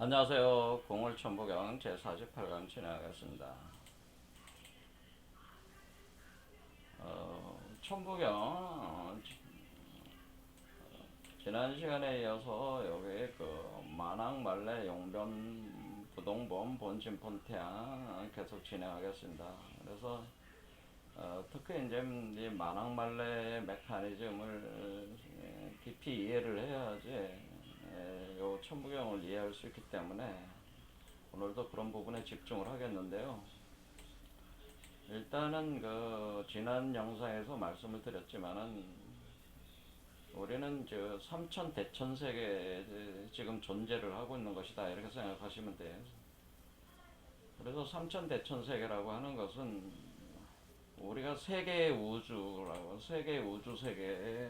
안녕하세요. 공월천부경 제48강 진행하겠습니다. 천부경 지난 시간에 이어서 여기 그 만왕말래 용변 부동본 본진 본태양 계속 진행하겠습니다. 그래서 특히 이제 이 만왕말래의 메커니즘을 깊이 이해를 해야지 요 천부경을 이해할 수 있기 때문에 오늘도 그런 부분에 집중을 하겠는데요. 일단은 그 지난 영상에서 말씀을 드렸지만은 우리는 저 삼천 대천 세계에 지금 존재를 하고 있는 것이다 이렇게 생각하시면 돼요. 그래서 삼천 대천 세계라고 하는 것은 우리가 세계의 우주라고 세계 우주 세계의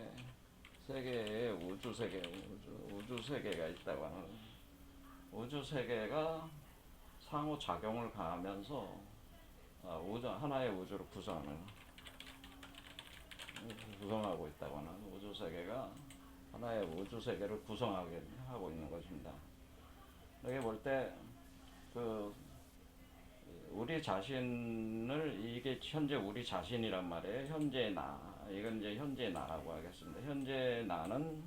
우주 세계가 있다고 하는 우주 세계가 상호 작용을 가하면서 우주 하나의 우주를 구성하고 있다고 하는 우주 세계가 하나의 우주 세계를 구성하게 하고 있는 것입니다. 여기 볼 때 그 우리 자신을 이게 현재 우리 자신이란 말이에요. 현재 나 이건 이제 현재 나라고 하겠습니다. 현재 나는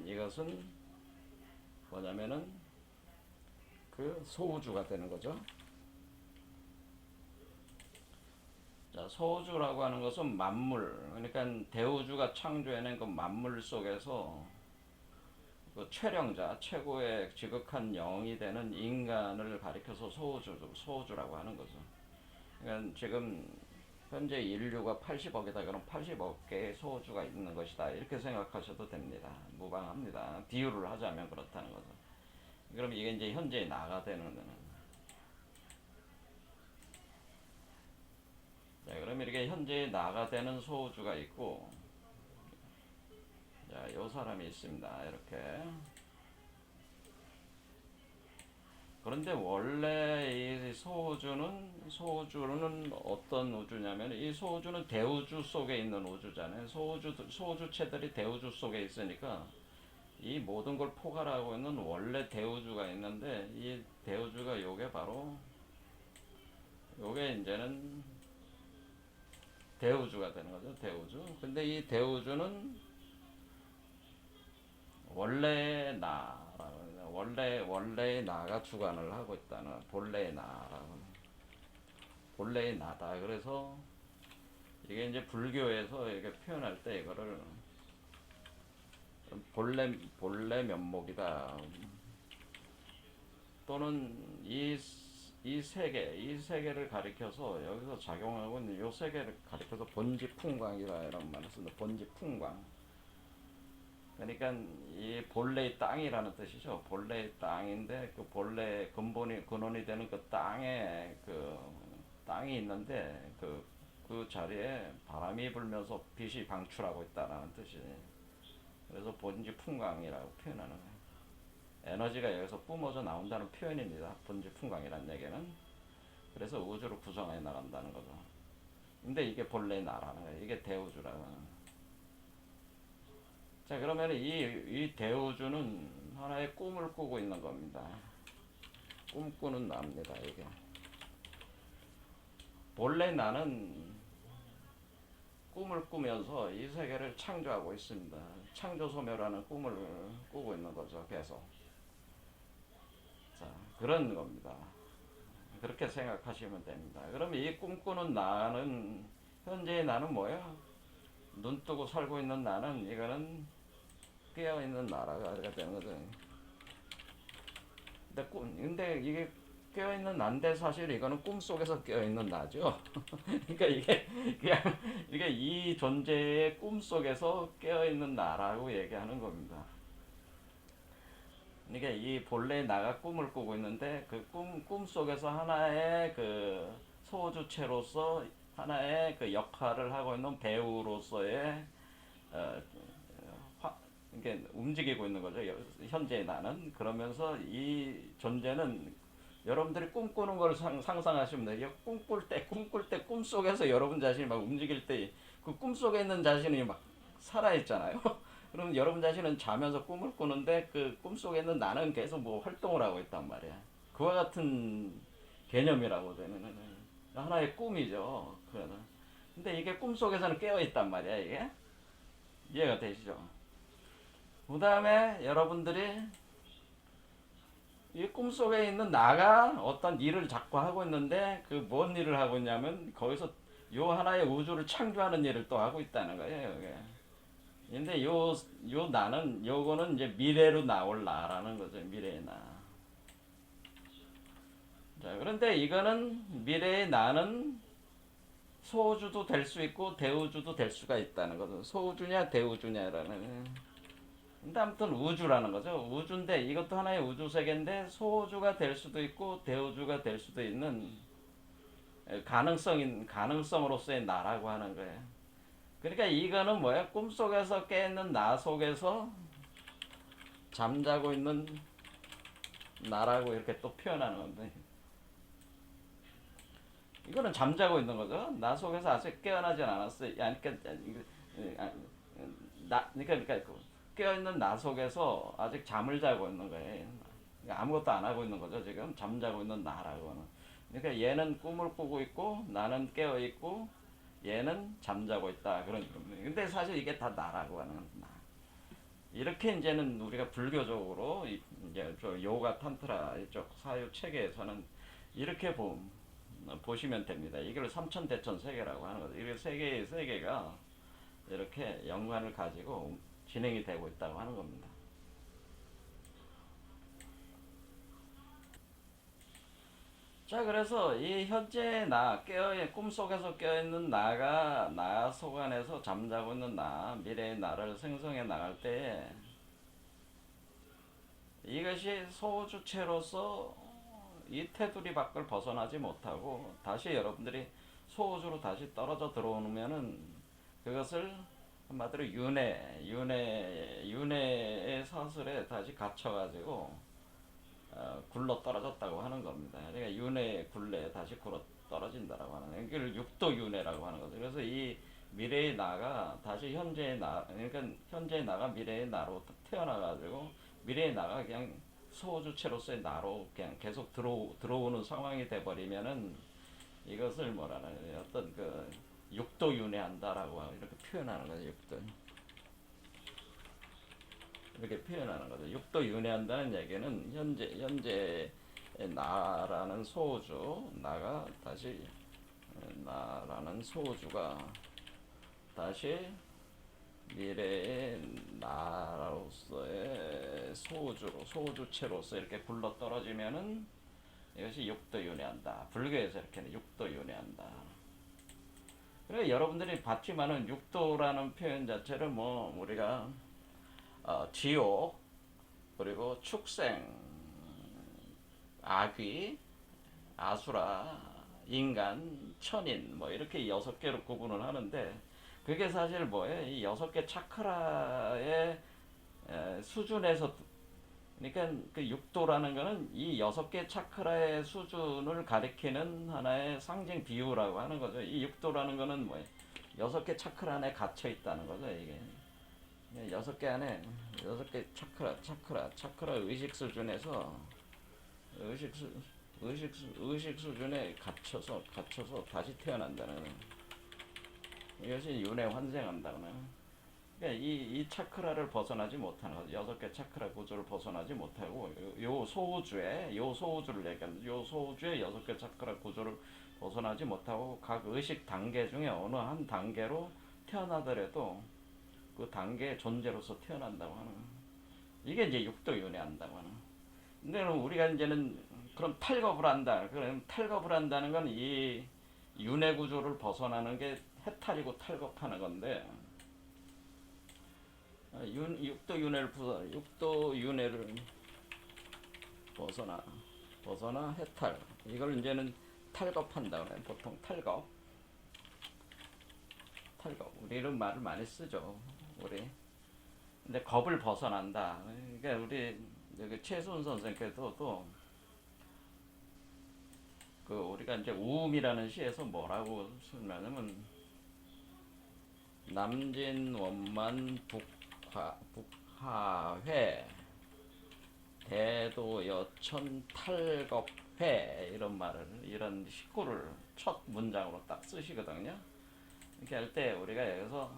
이것은 뭐냐면은 그 소우주가 되는 거죠. 자, 소우주라고 하는 것은 만물, 그러니까 대우주가 창조해낸 그 만물 속에서 그 최령자, 최고의 지극한 영이 되는 인간을 가리켜서 소우주라고 하는 거죠. 그러니까 지금 현재 인류가 80억이다. 그럼 80억 개의 소우주가 있는 것이다. 이렇게 생각하셔도 됩니다. 무방합니다. 비유를 하자면 그렇다는 거죠. 그럼 이게 이제 현재 나가 되는 거는. 자, 그럼 이렇게 현재 나가 되는 소우주가 있고, 자, 요 사람이 있습니다. 이렇게. 그런데 원래 이 소우주는 어떤 우주냐면 이 소우주는 대우주 속에 있는 우주잖아요. 소우주체들이 대우주 속에 있으니까 이 모든 걸 포괄하고 있는 원래 대우주가 있는데 이 대우주가 요게 바로 요게 이제는 대우주가 되는 거죠. 대우주. 근데 이 대우주는 원래 원래의 나가 주관을 하고 있다는 본래의 나다. 그래서 이게 이제 불교에서 이렇게 표현할 때 이거를 본래 면목이다. 또는 이 세계를 가리켜서 여기서 작용하고 있는 이 세계를 가리켜서 본지풍광이라 이런 말을 씁니다. 본지풍광. 그러니까 이 본래의 땅이라는 뜻이죠. 본래의 땅인데 그 본래 근원이 되는 그 땅에 그 땅이 있는데 그 자리에 바람이 불면서 빛이 방출하고 있다라는 뜻이. 그래서 본지풍광이라고 표현하는 거예요. 에너지가 여기서 뿜어져 나온다는 표현입니다. 본지풍광이라는 얘기는. 그래서 우주를 구성해 나간다는 거죠. 근데 이게 본래 나라는 거예요. 이게 대우주라는 거예요. 자, 그러면 이 대우주는 하나의 꿈을 꾸고 있는 겁니다. 꿈꾸는 나입니다, 이게. 본래 나는 꿈을 꾸면서 이 세계를 창조하고 있습니다. 창조소멸하는 꿈을 꾸고 있는 거죠, 계속. 자, 그런 겁니다. 그렇게 생각하시면 됩니다. 그러면 이 꿈꾸는 나는, 현재의 나는 뭐야? 눈 뜨고 살고 있는 나는, 이거는 깨어있는 나라가 되는 거죠. 근데 이게 깨어있는 난데 사실 이거는 꿈속에서 깨어있는 나죠. 그러니까 이게 그냥 이게 이 존재의 꿈속에서 깨어있는 나라고 얘기하는 겁니다. 그러니까 이 본래 나가 꿈을 꾸고 있는데 그 꿈속에서 하나의 그 소주체로서 하나의 그 역할을 하고 있는 배우로서의 어, 이게 움직이고 있는 거죠. 현재 나는. 그러면서 이 존재는 여러분들이 꿈꾸는 걸 상상하시면 돼요. 꿈꿀 때 꿈속에서 여러분 자신이 막 움직일 때 그 꿈속에 있는 자신이 막 살아있잖아요. 그럼 여러분 자신은 자면서 꿈을 꾸는데 그 꿈속에는 나는 계속 뭐 활동을 하고 있단 말이야. 그와 같은 개념이라고 되는 하나의 꿈이죠. 그거는. 근데 이게 꿈속에서는 깨어 있단 말이야, 이게. 이해가 되시죠? 그 다음에 여러분들이 이 꿈속에 있는 나가 어떤 일을 자꾸 하고 있는데 그 뭔 일을 하고 있냐면 거기서 요 하나의 우주를 창조하는 일을 또 하고 있다는 거예요, 이게. 근데 요 나는 요거는 이제 미래로 나올 나라는 거죠. 미래의 나. 자, 그런데 이거는 미래의 나는 소우주도 될 수 있고 대우주도 될 수가 있다는 거죠. 소우주냐 대우주냐라는. 근데 아무튼 우주라는 거죠. 우주인데 이것도 하나의 우주 세계인데 소우주가 될 수도 있고 대우주가 될 수도 있는 가능성으로서의 나라고 하는 거예요. 그러니까 이거는 뭐야? 꿈속에서 깨있는 나 속에서 잠자고 있는 나라고 이렇게 또 표현하는 건데 이거는 잠자고 있는 거죠. 나 속에서 아직 깨어나진 않았어요. 그러니까 깨어있는 나 속에서 아직 잠을 자고 있는 거예요. 그러니까 아무것도 안 하고 있는 거죠. 지금 잠자고 있는 나라고는. 그러니까 얘는 꿈을 꾸고 있고 나는 깨어 있고 얘는 잠자고 있다 그런 겁니다. 근데 사실 이게 다 나라고 하는 나. 이렇게 이제는 우리가 불교적으로 이제 요가 탄트라 이쪽 사유 체계에서는 이렇게 보시면 됩니다. 이걸 삼천대천 세계라고 하는 거죠. 이렇게 세계가 이렇게 연관을 가지고 진행이 되고 있다고 하는 겁니다. 자, 그래서 이 현재의 나, 꿈속에서 깨어있는 나가 나 속 안에서 잠자고 있는 나, 미래의 나를 생성해 나갈 때에 이것이 소주체로서 이 테두리 밖을 벗어나지 못하고 다시 여러분들이 소우주로 다시 떨어져 들어오면은 그것을 한마디로 윤회의 사슬에 다시 갇혀가지고 굴러 떨어졌다고 하는 겁니다. 그러니까 윤회 굴레에 다시 굴러 떨어진다라고 하는 이걸 육도 윤회라고 하는 거죠. 그래서 이 미래의 나가 다시 현재의 나, 그러니까 현재의 나가 미래의 나로 태어나가지고 미래의 나가 그냥 소주체로서의 나로 그냥 계속 들어오는 상황이 돼버리면은 이것을 뭐라나 어떤 그 육도 윤회한다라고 이렇게 표현하는 거죠. 육도 이렇게 표현하는 거죠. 육도 윤회한다는 얘기는 현재 나라는 소주 나가 다시 나라는 소주가 다시 미래의 나로서의 소주체로서 이렇게 굴러 떨어지면은 이것이 육도윤회한다. 불교에서 이렇게 육도윤회한다. 그래 여러분들이 봤지만은 육도라는 표현 자체를 뭐 우리가 지옥 그리고 축생, 아귀, 아수라, 인간, 천인 뭐 이렇게 6개로 구분을 하는데 그게 사실 뭐예요? 이 6개 차크라의 수준에서 그러니까 그 육도라는 거는 이 6개 차크라의 수준을 가리키는 하나의 상징 비유라고 하는 거죠. 이 육도라는 거는 뭐예요? 6개 차크라 안에 갇혀 있다는 거죠, 이게. 6개 안에 6개 차크라 의식 수준에서 의식 수, 의식 수준에 갇혀서 다시 태어난다는 이것이 윤회 환생한다는. 그러니까 이 차크라를 벗어나지 못하는 거죠. 6개 차크라 구조를 벗어나지 못하고 요 소우주를 얘기하는 요 소우주의 6개 차크라 구조를 벗어나지 못하고 각 의식 단계 중에 어느 한 단계로 태어나더라도 그 단계의 존재로서 태어난다고 하는 이게 이제 육도 윤회한다고 하는. 근데 우리가 이제는 그럼 탈겁을 한다. 그럼 탈겁을 한다는 건 이 윤회 구조를 벗어나는 게 해탈이고 탈겁하는 건데 육도 윤회를 벗어나 해탈. 이걸 이제는 탈겁한다 그래. 보통 탈겁. 우리는 말을 많이 쓰죠. 우리. 근데 겁을 벗어난다. 그러니까 우리 여기 최순 선생께서도 그 우리가 이제 우음이라는 시에서 뭐라고 쓰냐면 남진 원만 북하회 대도 여천 탈겁회 이런 말을 이런 식구를 첫 문장으로 딱 쓰시거든요. 이렇게 할 때 우리가 여기서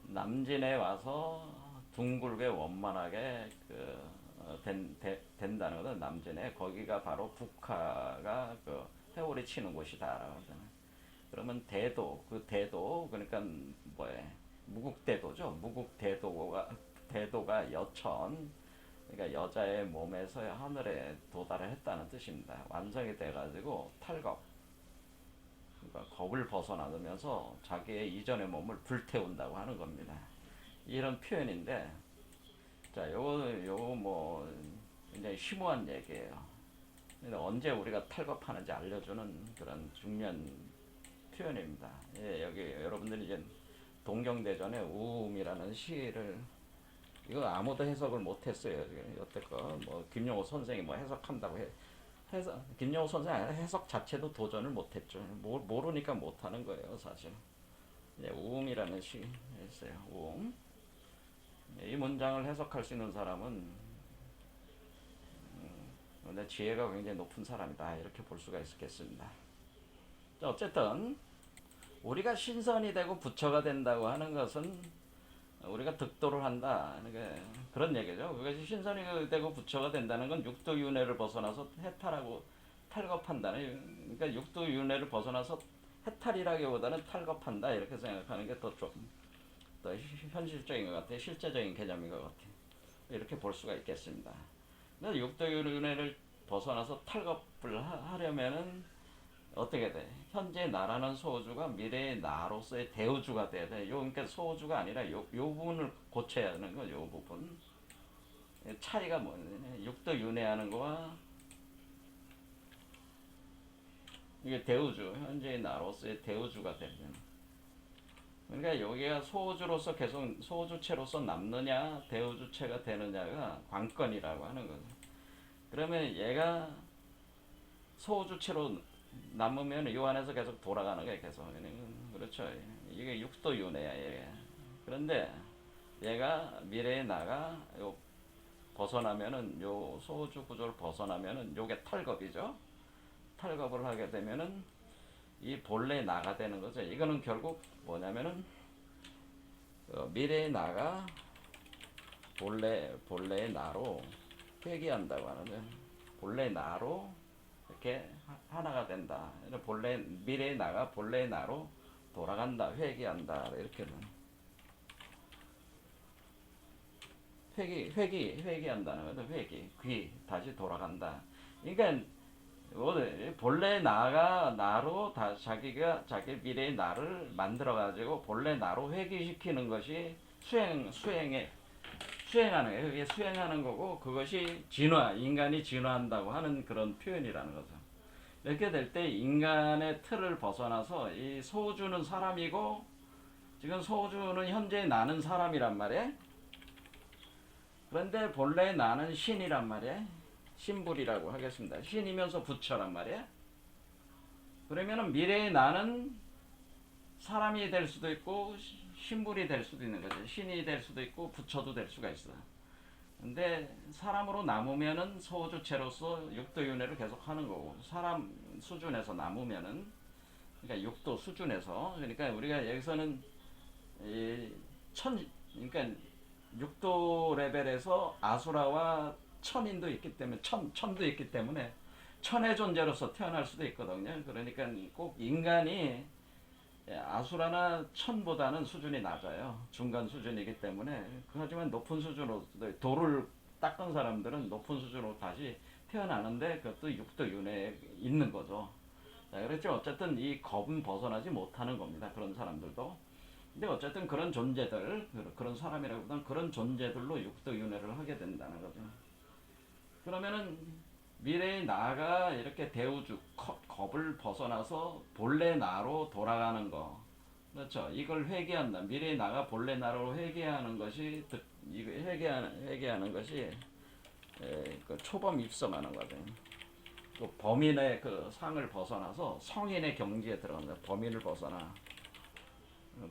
남진에 와서 둥글게 원만하게 된다는 거는 남진에 거기가 바로 북하가 그 회오리 치는 곳이다라고 하잖아요. 그러면 대도 그 대도 그러니까 뭐예 무국대도죠. 대도가 여천 그러니까 여자의 몸에서 하늘에 도달을 했다는 뜻입니다. 완성이 돼가지고 탈겁 그러니까 겁을 벗어나면서 자기의 이전의 몸을 불태운다고 하는 겁니다. 이런 표현인데 자 요거 뭐 굉장히 심오한 얘기예요. 근데 언제 우리가 탈겁하는지 알려주는 그런 중요한 표현입니다. 예, 여기 여러분들이 이제 동경대전의 우음이라는 시를 이거 아무도 해석을 못했어요. 여태껏 뭐 김용호 선생이 뭐 해석한다고 해서 김용호 선생 해석 자체도 도전을 못했죠. 모르니까 못하는 거예요, 사실. 예, 우음이라는 시 있어요. 우음. 이 문장을 해석할 수 있는 사람은 근데 지혜가 굉장히 높은 사람이다 이렇게 볼 수가 있겠습니다. 어쨌든 우리가 신선이 되고 부처가 된다고 하는 것은 우리가 득도를 한다 그런 얘기죠. 우리가 신선이 되고 부처가 된다는 건 육도윤회를 벗어나서 해탈하고 탈겁한다는 그러니까 육도윤회를 벗어나서 해탈이라기보다는 탈겁한다 이렇게 생각하는 게 더 현실적인 것 같아요. 실제적인 개념인 것 같아요. 이렇게 볼 수가 있겠습니다. 육도윤회를 벗어나서 탈겁을 하려면은 어떻게 돼? 현재 나라는 소주가 미래의 나로서의 대우주가 돼야 돼. 그러니까 소주가 아니라 요 부분을 고쳐야 하는 거, 요 부분. 차이가 뭐냐? 육도윤회하는 거와 이게 대우주, 현재의 나로서의 대우주가 되는. 그러니까 여기가 소주로서 계속 소주체로서 남느냐, 대우주체가 되느냐가 관건이라고 하는 거죠. 그러면 얘가 소주체로 남으면 요 안에서 계속 돌아가는 거예요. 계속. 그렇죠. 이게 육도윤회야. 얘가. 그런데 얘가 미래에 나가 요 벗어나면은 요 소주 구조를 벗어나면은 요게 탈겁이죠. 탈겁을 하게 되면은 이 본래 나가 되는 거죠. 이거는 결국 뭐냐면은 미래의 나가 본래의 나로 회귀한다고 하는 거예요. 본래 나로 이렇게 하나가 된다. 미래의 나가 본래의 나로 돌아간다. 회귀한다. 이렇게는 회귀한다는 거죠. 회귀 다시 돌아간다. 그러니까 본래 나가 나로 자기가 자기 미래의 나를 만들어 가지고 본래 나로 회귀시키는 것이 수행하는 거예요. 그게 수행하는 거고 그것이 인간이 진화한다고 하는 그런 표현이라는 거죠. 이렇게 될 때 인간의 틀을 벗어나서 이 소주는 사람이고 지금 소주는 현재 나는 사람이란 말이에요. 그런데 본래 나는 신이란 말이에요. 신불이라고 하겠습니다. 신이면서 부처란 말이에요. 그러면은 미래의 나는 사람이 될 수도 있고 신불이 될 수도 있는 거죠. 신이 될 수도 있고 부처도 될 수가 있어. 근데 사람으로 남으면은 소주체로서 육도윤회를 계속 하는 거고 사람 수준에서 남으면은 그러니까 육도 수준에서 그러니까 우리가 여기서는 그러니까 육도 레벨에서 아수라와 천인도 있기 때문에 천도 있기 때문에 천의 존재로서 태어날 수도 있거든요. 그러니까 꼭 인간이 아수라나 천보다는 수준이 낮아요. 중간 수준이기 때문에 하지만 높은 수준으로 도를 닦은 사람들은 높은 수준으로 다시 태어나는데 그것도 육도윤회에 있는 거죠. 그렇죠. 어쨌든 이 겁은 벗어나지 못하는 겁니다. 그런 사람들도. 근데 어쨌든 그런 존재들, 그런 사람이라기보다는 그런 존재들로 육도윤회를 하게 된다는 거죠. 그러면은 미래의 나가 이렇게 대우주 겁을 벗어나서 본래 나로 돌아가는 거, 그렇죠? 이걸 회개한다. 미래의 나가 본래 나로 회개하는 것이 회개하는 것이 그 초범 입성하는 거죠. 그 범인의 그 상을 벗어나서 성인의 경지에 들어간다. 범인을 벗어나.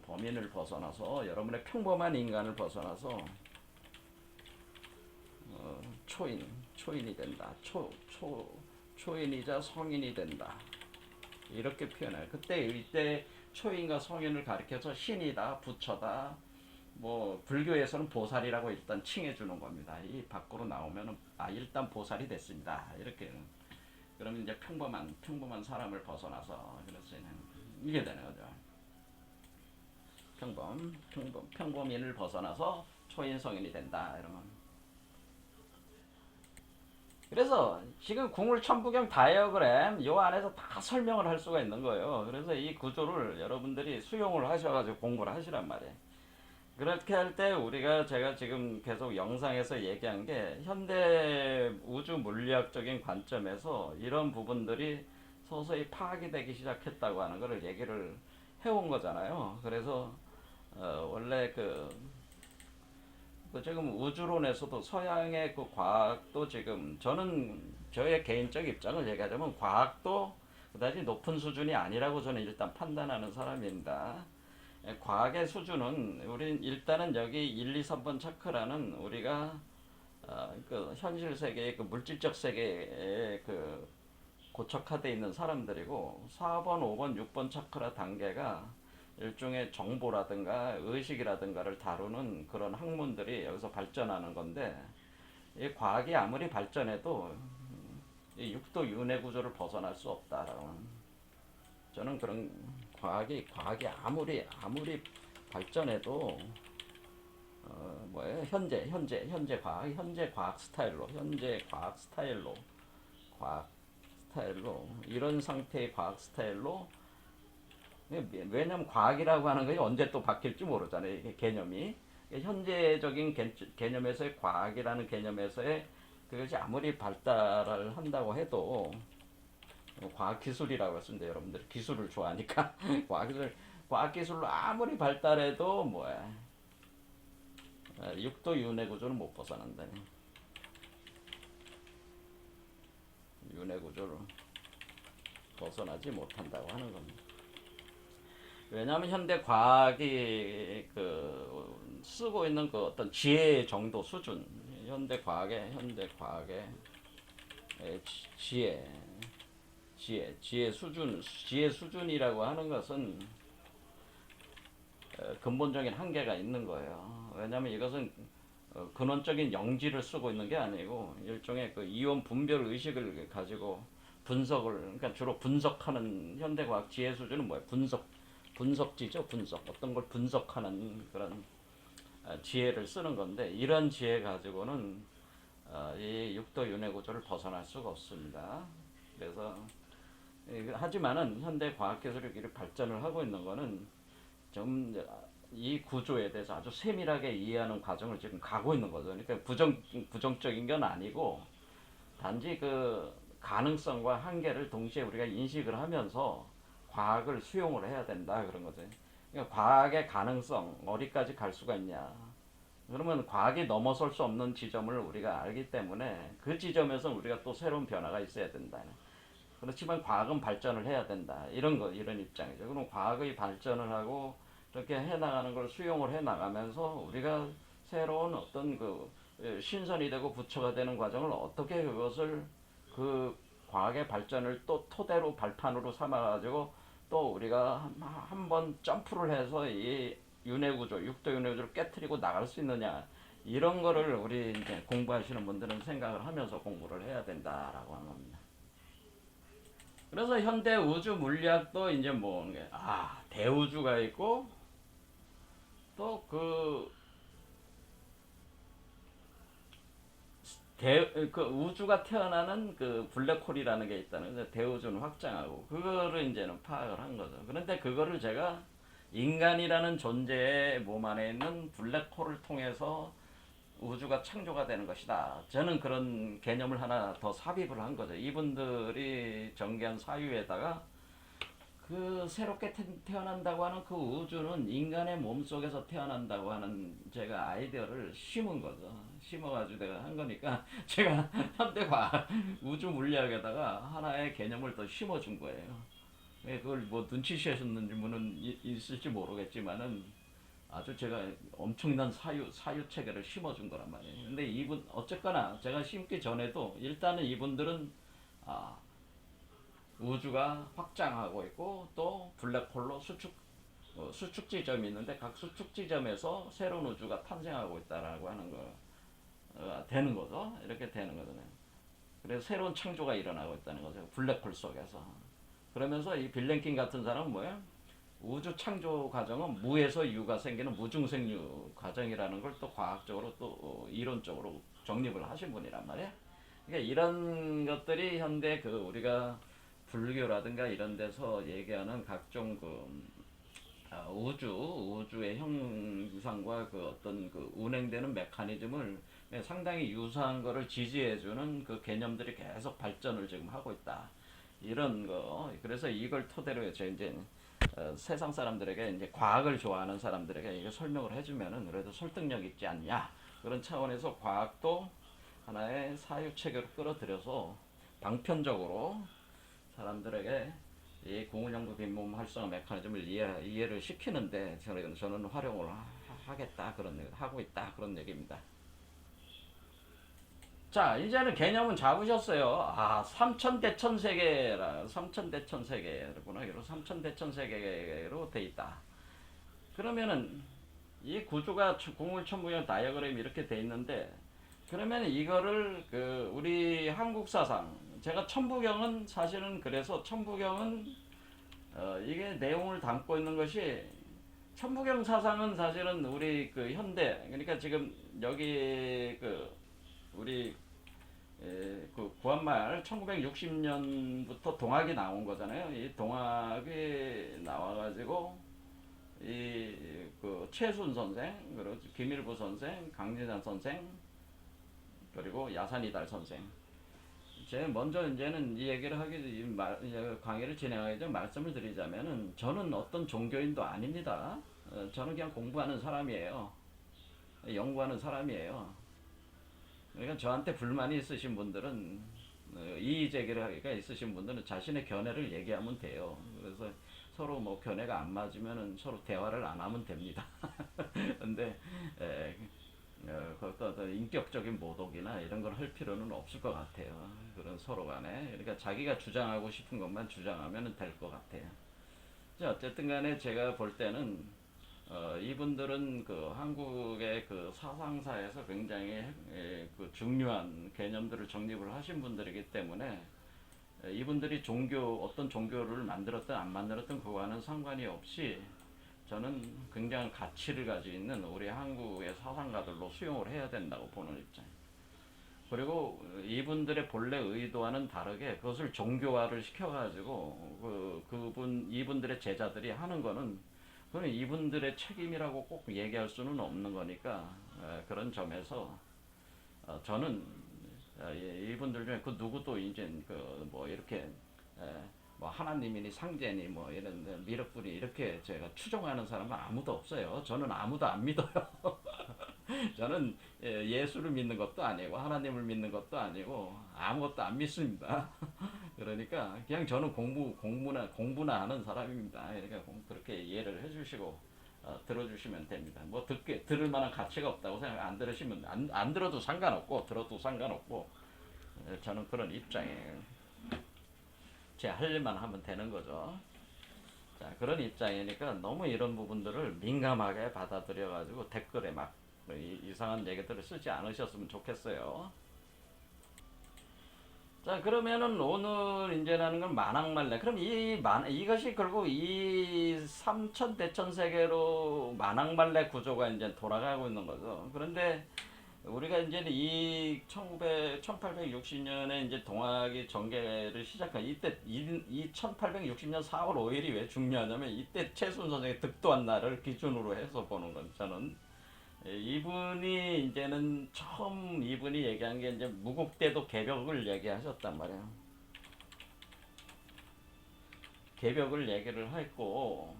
범인을 벗어나서 여러분의 평범한 인간을 벗어나서 초인이 된다. 초인이자 성인이 된다. 이렇게 표현해요. 이때 초인과 성인을 가리켜서 신이다, 부처다. 뭐 불교에서는 보살이라고 일단 칭해주는 겁니다. 이 밖으로 나오면은 일단 보살이 됐습니다. 이렇게 그러면 이제 평범한 사람을 벗어나서 그래서 이게 되는 거죠. 평범인을 벗어나서 초인 성인이 된다. 이러면 그래서 지금 궁울천부경 다이어그램 요 안에서 다 설명을 할 수가 있는 거예요. 그래서 이 구조를 여러분들이 수용을 하셔가지고 공부를 하시란 말이에요. 그렇게 할 때 제가 지금 계속 영상에서 얘기한 게 현대 우주 물리학적인 관점에서 이런 부분들이 서서히 파악이 되기 시작했다고 하는 것을 얘기를 해온 거잖아요. 그래서 원래 지금 우주론에서도 서양의 그 과학도 지금 저의 개인적 입장을 얘기하자면 과학도 그다지 높은 수준이 아니라고 저는 일단 판단하는 사람입니다. 과학의 수준은 우린 일단은 여기 1, 2, 3번 차크라는 우리가 그 현실 세계의 그 물질적 세계에 그 고착화되어 있는 사람들이고 4번, 5번, 6번 차크라 단계가 일종의 정보라든가 의식이라든가를 다루는 그런 학문들이 여기서 발전하는 건데 이 과학이 아무리 발전해도 이 육도 윤회 구조를 벗어날 수 없다라는 저는 그런 과학이 아무리 발전해도 현재 과학 스타일로 이런 상태의 과학 스타일로 왜냐면 과학이라고 하는 것이 언제 또 바뀔지 모르잖아요. 이게 개념이 현재적인 개념에서의 과학이라는 개념에서의 그것이 아무리 발달을 한다고 해도 과학 기술이라고 했습니다. 여러분들이 기술을 좋아하니까 과학 기술로 아무리 발달해도 뭐야 육도 윤회 구조는 못 벗어난다. 윤회 구조를 벗어나지 못한다고 하는 겁니다. 왜냐하면 현대 과학이 쓰고 있는 그 어떤 지혜 정도 수준, 현대 과학의 지혜 수준이라고 하는 것은 근본적인 한계가 있는 거예요. 왜냐하면 이것은 근원적인 영지를 쓰고 있는 게 아니고 일종의 그 이원 분별 의식을 가지고 그러니까 주로 분석하는 현대과학 지혜 수준은 뭐예요? 분석지죠. 어떤 걸 분석하는 그런 지혜를 쓰는 건데 이런 지혜 가지고는 이 육도 윤회 구조를 벗어날 수가 없습니다. 그래서 하지만은 현대 과학 기술이 이렇게 발전을 하고 있는 거는 좀 이 구조에 대해서 아주 세밀하게 이해하는 과정을 지금 가고 있는 거죠. 그러니까 부정적인 건 아니고 단지 그 가능성과 한계를 동시에 우리가 인식을 하면서 과학을 수용을 해야 된다 그런 거죠. 그러니까 과학의 가능성 어디까지 갈 수가 있냐. 그러면 과학이 넘어설 수 없는 지점을 우리가 알기 때문에 그 지점에서 우리가 또 새로운 변화가 있어야 된다. 그렇지만 과학은 발전을 해야 된다. 이런 입장이죠. 그럼 과학의 발전을 하고 이렇게 해나가는 걸 수용을 해나가면서 우리가 새로운 어떤 신선이 되고 부처가 되는 과정을 어떻게 그것을 그 과학의 발전을 또 토대로 발판으로 삼아가지고 또 우리가 한번 점프를 해서 이 육도 윤회 구조를 깨뜨리고 나갈 수 있느냐 이런 거를 우리 이제 공부하시는 분들은 생각을 하면서 공부를 해야 된다라고 하는 겁니다. 그래서 현대 우주 물리학도 이제 대우주가 있고 또 우주가 태어나는 그 블랙홀이라는 게 있다는 대우주는 확장하고 그거를 이제는 파악을 한 거죠. 그런데 그거를 제가 인간이라는 존재의 몸 안에 있는 블랙홀을 통해서 우주가 창조가 되는 것이다. 저는 그런 개념을 하나 더 삽입을 한 거죠. 이분들이 전개한 사유에다가 새롭게 태어난다고 하는 그 우주는 인간의 몸속에서 태어난다고 하는 제가 아이디어를 심은 거죠. 심어가지고 내가 한 거니까 제가 현대과학 우주 물리학에다가 하나의 개념을 더 심어준 거예요. 그걸 뭐 눈치채셨는지 는 있을지 모르겠지만은 아주 제가 엄청난 사유 체계를 심어준 거란 말이에요. 근데 이분 어쨌거나 제가 심기 전에도 일단은 이분들은 아, 우주가 확장하고 있고 또 블랙홀로 수축 지점이 있는데 각 수축 지점에서 새로운 우주가 탄생하고 있다라고 하는 거 되는 거죠. 이렇게 되는 거잖아요. 그래서 새로운 창조가 일어나고 있다는 거죠. 블랙홀 속에서. 그러면서 이 빌랭킨 같은 사람은 뭐예요? 우주 창조 과정은 무에서 유가 생기는 무중생유 과정이라는 걸 또 과학적으로 또 이론적으로 정립을 하신 분이란 말이에요. 그러니까 이런 것들이 현대 그 우리가 불교라든가 이런 데서 얘기하는 각종 그 우주의 형상과 그 어떤 그 운행되는 메커니즘을 상당히 유사한 거를 지지해주는 그 개념들이 계속 발전을 지금 하고 있다. 이런 거. 그래서 이걸 토대로 제가 이제 세상 사람들에게 이제 과학을 좋아하는 사람들에게 이거 설명을 해주면은 그래도 설득력 있지 않냐. 그런 차원에서 과학도 하나의 사유 체계로 끌어들여서 방편적으로 사람들에게 이 고무연구 빈몸 활성화 메커니즘을 이해를 시키는데 저는 활용을 하겠다 그런 하고 있다 그런 얘기입니다. 자 이제는 개념은 잡으셨어요. 아 삼천대천 세계라 삼천대천 세계구나. 이로 삼천대천 세계로 돼 있다. 그러면은 이 구조가 공물천부경 다이어그램이 이렇게 돼 있는데 그러면 이거를 그 우리 한국 사상 제가 천부경은 사실은 그래서 천부경은 이게 내용을 담고 있는 것이 천부경 사상은 사실은 우리 그 현대 그러니까 지금 여기 그 우리 그 구한말 1960년부터 동학이 나온 거잖아요. 이 동학이 나와가지고 이 그 최순 선생 그리고 김일부 선생 강진산 선생 그리고 야산이달 선생 제가 먼저 이제는 이 얘기를 강의를 진행하기 전 말씀을 드리자면은 저는 어떤 종교인도 아닙니다. 저는 그냥 공부하는 사람이에요. 연구하는 사람이에요. 그러니까 저한테 불만이 있으신 분들은 이의 제기를 하기가 있으신 분들은 자신의 견해를 얘기하면 돼요. 그래서 서로 뭐 견해가 안 맞으면은 서로 대화를 안 하면 됩니다. 근데 어떤 인격적인 모독이나 이런 걸 할 필요는 없을 것 같아요. 그런 서로 간에. 그러니까 자기가 주장하고 싶은 것만 주장하면 될 것 같아요. 어쨌든 간에 제가 볼 때는 이분들은 그 한국의 그 사상사에서 굉장히 그 중요한 개념들을 정립을 하신 분들이기 때문에 이분들이 어떤 종교를 만들었든 안 만들었든 그거와는 상관이 없이 저는 굉장한 가치를 가지고 있는 우리 한국의 사상가들로 수용을 해야 된다고 보는 입장이에요. 그리고 이분들의 본래 의도와는 다르게 그것을 종교화를 시켜가지고 이분들의 제자들이 하는 거는 그건 이분들의 책임이라고 꼭 얘기할 수는 없는 거니까 그런 점에서 저는 이분들 중에 그 누구도 이제 그 뭐 이렇게 뭐 하나님이니 상제니 뭐 이런 미륵분이 이렇게 제가 추종하는 사람은 아무도 없어요. 저는 아무도 안 믿어요. 저는 예수를 믿는 것도 아니고 하나님을 믿는 것도 아니고 아무것도 안 믿습니다. 그러니까 그냥 저는 공부나 하는 사람입니다. 그러니까 그렇게 이해를 해주시고 들어주시면 됩니다. 뭐 들을 만한 가치가 없다고 생각 안 들으시면 안 들어도 상관없고 들어도 상관없고 저는 그런 입장이에요. 제 할 일만 하면 되는 거죠. 자, 그런 입장이니까 너무 이런 부분들을 민감하게 받아들여가지고 댓글에 막 이상한 얘기들을 쓰지 않으셨으면 좋겠어요. 자, 그러면은 오늘 이제라는 건 만학말래. 그럼 이것이 결국 이 삼천대천 세계로 만학말래 구조가 이제 돌아가고 있는 거죠. 그런데 우리가 이제 이 1860년에 이제 동학이 전개를 시작한 이때 이 1860년 4월 5일이 왜 중요하냐면 이때 최순 선생의 득도한 날을 기준으로 해서 보는 건 저는 이분이 이제는 처음 이분이 얘기한 게 이제 무국대도 개벽을 얘기하셨단 말이에요. 개벽을 얘기를 했고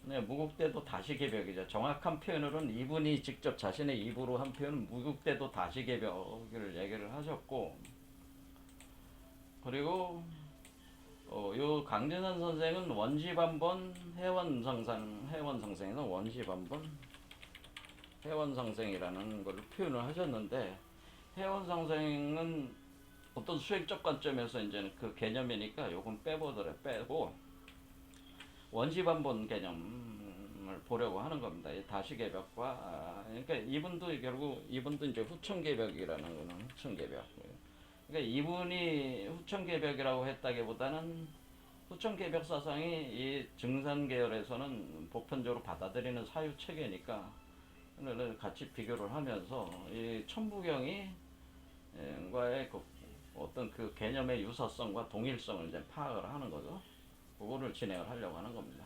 네, 무국대도 다시 개벽이죠. 정확한 표현으로는 이분이 직접 자신의 입으로 한 표현은 무국대도 다시 개벽을 얘기를 하셨고 그리고 요 강진선 선생은 원시반본 해원성생에서 원시반본 해원성생이라는 걸 표현을 하셨는데, 해원성생은 어떤 수행적 관점에서 이제는 그 개념이니까 요건 빼고 원시반본 개념을 보려고 하는 겁니다. 이 다시개벽과 그러니까 이분도 이제 후천개벽이라는 거는 후천개벽. 그러니까 이분이 후천개벽이라고 했다기보다는 후천개벽 사상이 이 증산계열에서는 보편적으로 받아들이는 사유 체계니까 같이 비교를 하면서 이 천부경이 과의 어떤 그 개념의 유사성과 동일성을 이제 파악을 하는 거죠. 그거를 진행을 하려고 하는 겁니다.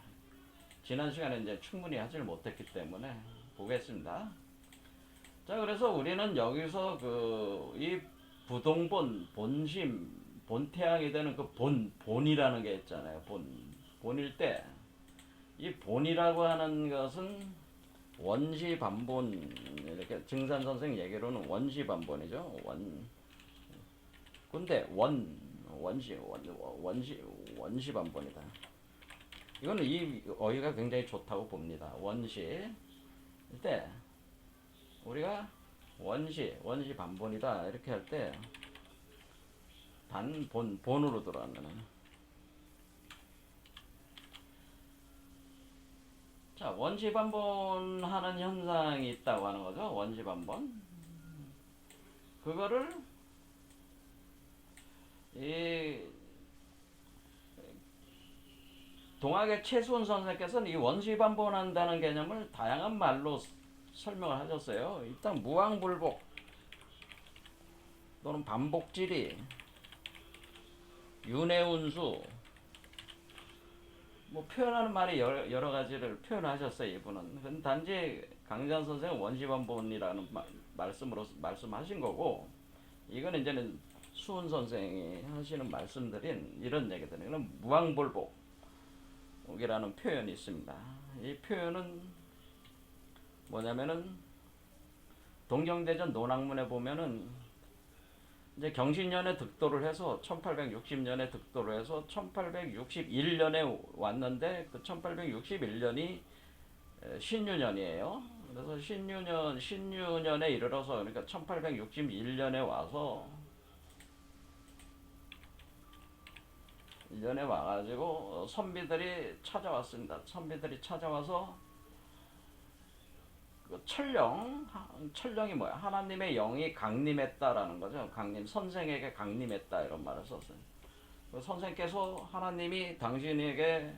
지난 시간에 이제 충분히 하질 못했기 때문에 보겠습니다. 자, 그래서 우리는 여기서 이 부동본, 본심, 본태양이 되는 그 본이라는 게 있잖아요. 본일 때, 이 본이라고 하는 것은 원시반본, 이렇게 증산 선생 얘기로는 원시반본이죠. 근데 원시반본이다. 이거는 이 어휘가 굉장히 좋다고 봅니다. 원시. 때 우리가 원시반본이다 이렇게 할 때 본으로 들어가면, 자, 원시반본하는 현상이 있다고 하는 거죠. 원시반본. 그거를 이 동학의 최수원 선생께서는 이 원시반본한다는 개념을 다양한 말로 설명을 하셨어요. 일단 무왕불복 또는 반복지리, 윤회운수, 뭐 표현하는 말이 여러 가지를 표현하셨어요. 이분은 단지 강지한 선생은 원시반본이라는 말씀하신 거고, 이거는 이제는 수훈 선생이 하시는 말씀들인 이런 얘기들은 무왕불복이라는 표현이 있습니다. 이 표현은 뭐냐면은 동경대전 논학문에 보면은 이제 경신년에 득도를 해서 1860년에 득도를 해서 1861년에 왔는데 그 1861년이 신유년이에요. 그래서 신유년에 이르러서, 그러니까 1861년에 와서 1년에 와가지고 선비들이 찾아왔습니다. 선비들이 찾아와서 그 철령이 뭐야? 하나님의 영이 강림했다라는 거죠. 선생에게 강림했다 이런 말을 썼어요. 그 선생께서 하나님이 당신에게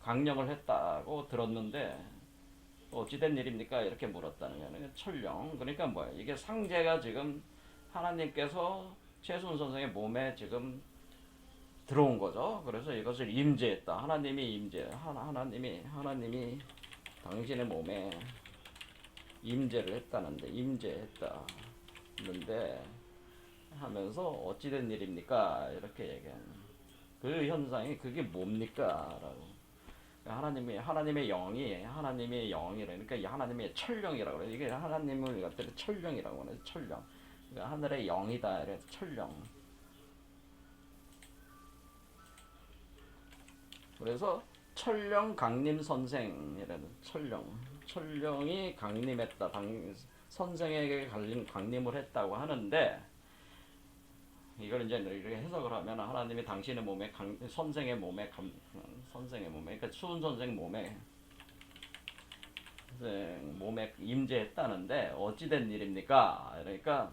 강령을 했다고 들었는데 어찌된 일입니까? 이렇게 물었다는 거예요. 철령. 그러니까 뭐야? 이게 상제가 지금 하나님께서 최순 선생의 몸에 지금 들어온 거죠. 그래서 이것을 임재했다. 하나님이 하나님이 당신의 몸에 임재를 했다는데, 임재했다는데 하면서 어찌된 일입니까? 이렇게 얘기하는 그 현상이 그게 뭡니까? 라고. 하나님의 영이라니까 하나님의 철령이라고 그래요. 이게 하나님을 갖다 철령이라고 하는 철령. 그러니까 하늘의 영이다. 이래서 철령. 그래서 철령 강림 선생이라는 철령이 강림했다. 선생에게 강림을 했다고 하는데, 이걸 이제 이렇게 해석을 하면 하나님이 당신의 몸에 선생의 몸에 그러니까 수은 선생 몸에 임재했다는데 어찌된 일입니까? 그러니까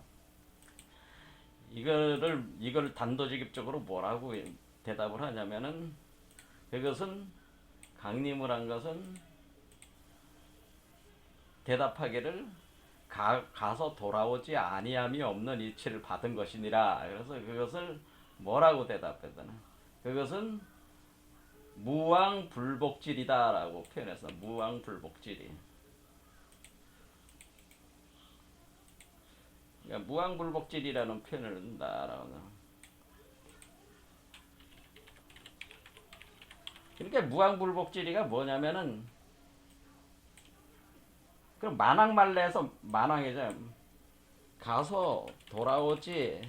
이걸 단도직입적으로 뭐라고 대답을 하냐면은, 그것은 강림을 한 것은 대답하기를 가서 돌아오지 아니함이 없는 이치를 받은 것이니라. 그래서 그것을 뭐라고 대답했더나, 그것은 무왕불복질이다라고 표현해서 무왕불복질이. 그러니까 무왕불복질이라는 표현을 쓴다라고. 그러니까 무왕불복질이가 뭐냐면은, 그럼 만왕말레에서 만왕이죠. 가서 돌아오지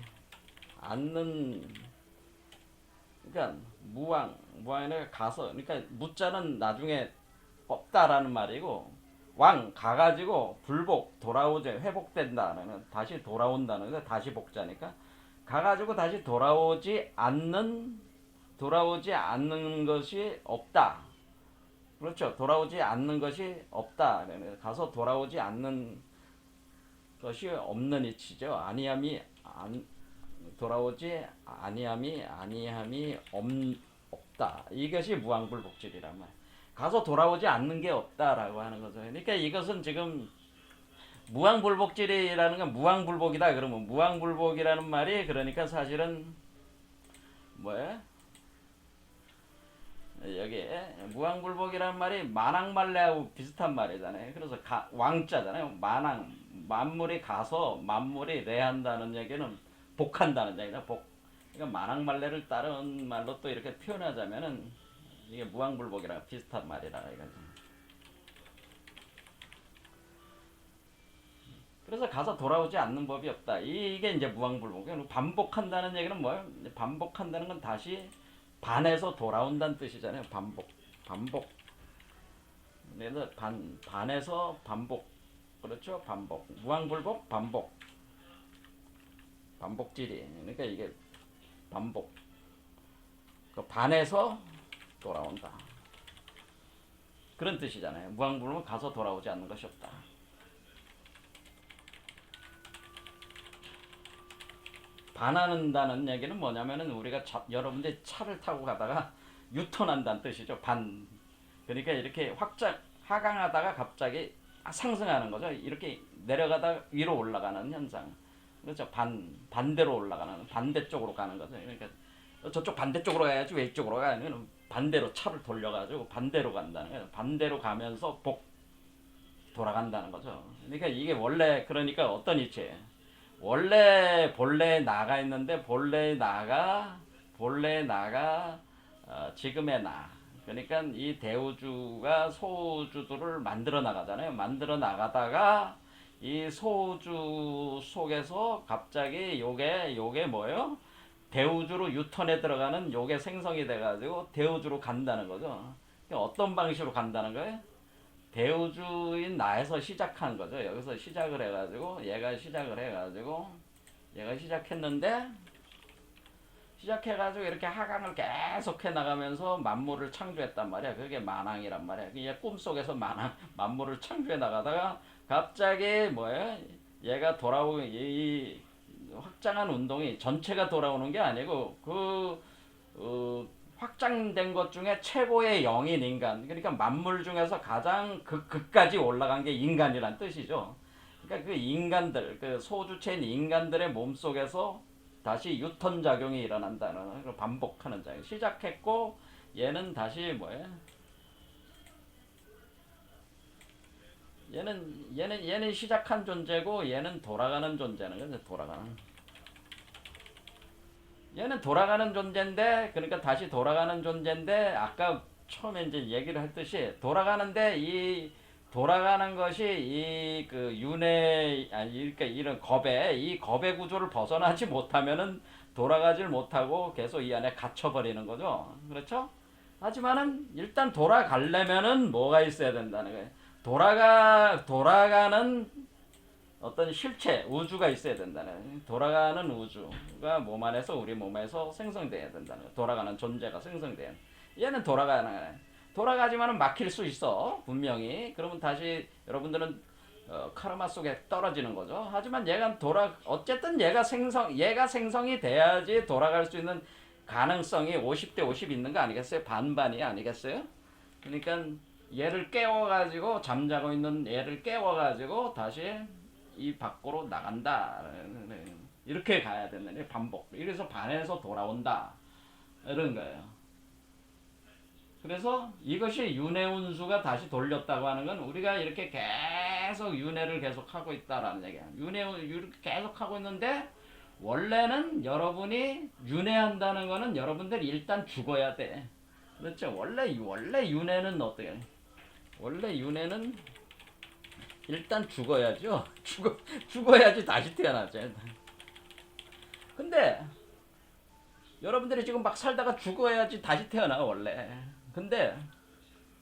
않는 그러니까 무왕이 가서, 그러니까 무자는 나중에 없다라는 말이고, 왕 가가지고 불복 돌아오지 회복된다는 다시 돌아온다는 거 다시 복자니까 가가지고 다시 돌아오지 않는 것이 없다. 그렇죠. 돌아오지 않는 것이 없다. 가서 돌아오지 않는 것이 없는 이치죠. 돌아오지 아니함이 없다. 이것이 무왕불복질이란 말. 가서 돌아오지 않는 게 없다라고 하는 거죠. 그러니까 이것은 지금 무왕불복질이라는 건 무왕불복이다. 그러면 무왕불복이라는 말이 그러니까 사실은 뭐예요? 여기 무왕불복이라는 말이 만왕만래하고 비슷한 말이잖아요. 그래서 왕자잖아요. 만물이 가서 만물이 레한다는 얘기는 복한다는 얘기다. 그러니까 만왕만래를 따른 말로 또 이렇게 표현하자면은 이게 무왕불복이랑 비슷한 말이라 이거지. 그래서 가서 돌아오지 않는 법이 없다. 이게 이제 무왕불복. 반복한다는 얘기는 뭐예요? 반복한다는 건 다시 반에서 돌아온다는 뜻이잖아요. 반복. 그래서 반에서 반복. 그렇죠? 반복. 무왕불복, 반복질이. 그러니까 이게 반복. 그 반에서 돌아온다. 그런 뜻이잖아요. 무왕불복은 가서 돌아오지 않는 것이 없다. 반한다는 얘기는 뭐냐면은 우리가 여러분들이 차를 타고 가다가 유턴한다는 뜻이죠. 그러니까 이렇게 하강하다가 갑자기 상승하는 거죠. 이렇게 내려가다가 위로 올라가는 현상. 그렇죠. 반대로 올라가는, 반대쪽으로 가는 거죠. 그러니까 저쪽 반대쪽으로 가야지 왜 이쪽으로 가? 아니면 반대로 차를 돌려가지고 반대로 간다는 거예요. 반대로 가면서 돌아간다는 거죠. 그러니까 이게 원래 그러니까 어떤 이치예요? 원래 본래에 나가 있는데 본래에 나가 지금의 나. 그러니까 이 대우주가 소우주들을 만들어 나가잖아요. 만들어 나가다가 이 소우주 속에서 갑자기 요게 뭐예요? 대우주로 유턴에 들어가는 요게 생성이 돼가지고 대우주로 간다는 거죠. 어떤 방식으로 간다는 거예요? 대우주인 나에서 시작한 거죠. 여기서 시작을 해가지고 얘가 시작했는데 시작해가지고 이렇게 하강을 계속해 나가면서 만물을 창조했단 말이야. 그게 만왕이란 말이야. 그게 꿈속에서 만물을 창조해 나가다가 갑자기 뭐야? 얘가 이 확장한 운동이 전체가 돌아오는 게 아니고 확장된 것 중에 최고의 영인 인간. 그러니까 만물 중에서 가장 극까지 올라간 게 인간이란 뜻이죠. 그러니까 그 인간들, 그 소주체인 인간들의 몸 속에서 다시 유턴 작용이 일어난다는 걸 반복하는 작용. 시작했고 얘는 다시 뭐예요? 얘는 시작한 존재고 얘는 돌아가는 존재는 거죠. 얘는 돌아가는 존재인데 그러니까 다시 돌아가는 존재인데 아까 처음에 이제 얘기를 했듯이 돌아가는데 이 돌아가는 것이 이 그 윤회 그러니까 이런 이 겁의 구조를 벗어나지 못하면은 돌아가질 못하고 계속 이 안에 갇혀버리는 거죠. 그렇죠? 하지만은 일단 돌아가려면은 뭐가 있어야 된다는 거예요. 돌아가는 어떤 실체, 우주가 있어야 된다는, 돌아가는 우주가 몸 안에서 우리 몸에서 생성돼야 된다는, 돌아가는 존재가 생성돼야. 얘는 돌아가지만은 막힐 수 있어 분명히. 그러면 다시 여러분들은 카르마 속에 떨어지는 거죠. 하지만 어쨌든 얘가 생성이 돼야지 돌아갈 수 있는 가능성이 50대 50 있는 거 아니겠어요? 반반이 아니겠어요? 그러니까 얘를 깨워가지고 잠자고 있는 얘를 깨워가지고 다시 이 밖으로 나간다. 이렇게 가야 되는 반복. 이래서 반에서 돌아온다. 이런 거예요. 그래서 이것이 윤회운수가 다시 돌렸다고 하는 건 우리가 이렇게 계속 윤회를 계속 하고 있다라는 얘기야. 이렇게 계속 하고 있는데 원래는 여러분이 윤회한다는 거는 여러분들이 일단 죽어야 돼. 그렇죠? 원래 윤회는 어떻게? 원래 윤회는 일단 죽어야죠. 죽어야지 다시 태어나죠. 근데 여러분들이 지금 막 살다가 죽어야지 다시 태어나 원래. 근데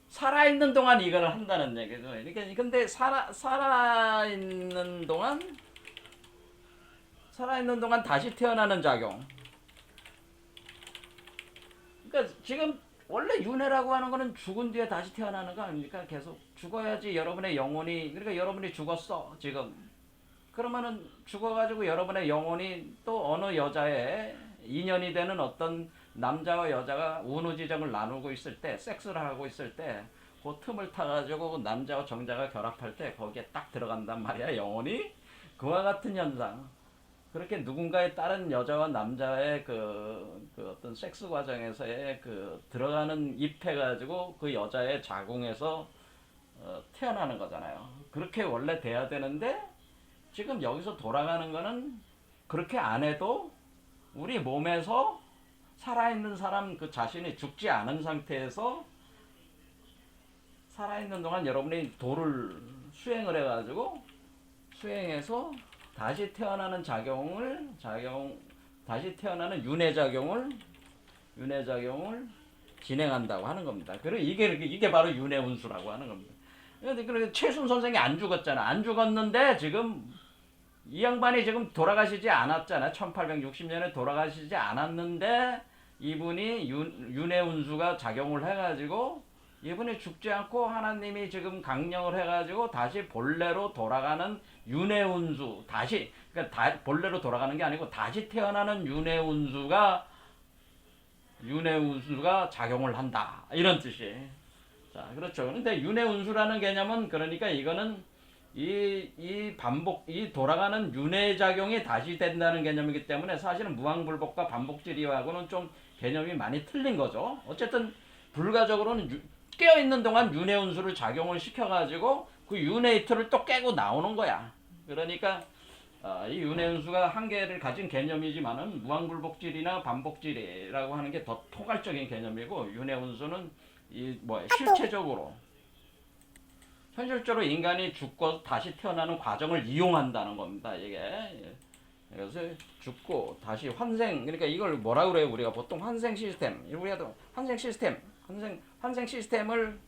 살아있는 동안 이걸 한다는 얘기죠. 그러니까 근데 살아있는 동안 다시 태어나는 작용. 그러니까 지금 원래 윤회라고 하는 거는 죽은 뒤에 다시 태어나는 거 아닙니까? 계속 죽어야지 여러분의 영혼이, 그러니까 여러분이 죽었어 지금. 그러면은 죽어가지고 여러분의 영혼이 또 어느 여자의 인연이 되는 어떤 남자와 여자가 운우지정을 나누고 있을 때, 섹스를 하고 있을 때, 그 틈을 타가지고 남자와 정자가 결합할 때 거기에 딱 들어간단 말이야, 영혼이. 그와 같은 현상. 그렇게 누군가의 다른 여자와 남자의 그 어떤 섹스 과정에서의 그 들어가는 입해가지고 그 여자의 자궁에서 태어나는 거잖아요. 그렇게 원래 돼야 되는데 지금 여기서 돌아가는 거는 그렇게 안 해도 우리 몸에서 살아있는 사람 그 자신이 죽지 않은 상태에서 살아있는 동안 여러분이 도를 수행을 해가지고 수행해서 다시 태어나는 다시 태어나는 윤회작용을 진행한다고 하는 겁니다. 그리고 이게 바로 윤회운수라고 하는 겁니다. 그런데 최순 선생이 안 죽었잖아. 안 죽었는데 지금 이 양반이 지금 돌아가시지 않았잖아. 1860년에 돌아가시지 않았는데 이분이 윤회운수가 작용을 해가지고 이분이 죽지 않고 하나님이 지금 강령을 해가지고 다시 본래로 돌아가는 윤회운수, 그러니까 본래로 돌아가는 게 아니고 다시 태어나는 윤회운수가 작용을 한다, 이런 뜻이. 자, 그렇죠. 근데 윤회운수라는 개념은, 그러니까 이거는 이 돌아가는 윤회 작용이 다시 된다는 개념이기 때문에 사실은 무왕불복과 반복지리하고는 좀 개념이 많이 틀린 거죠. 어쨌든 불가적으로는 깨어있는 동안 윤회운수를 작용을 시켜가지고 그 윤회 이틀을 또 깨고 나오는 거야. 그러니까 이 윤회운수가 한계를 가진 개념이지만은 무왕불복지리나 반복지리라고 하는 게 더 포괄적인 개념이고, 윤회운수는 실체적으로 현실적으로 인간이 죽고 다시 태어나는 과정을 이용한다는 겁니다. 이게. 그래서 죽고 다시 환생, 그러니까 이걸 뭐라 그래요? 우리가 보통 환생 시스템, 환생 시스템을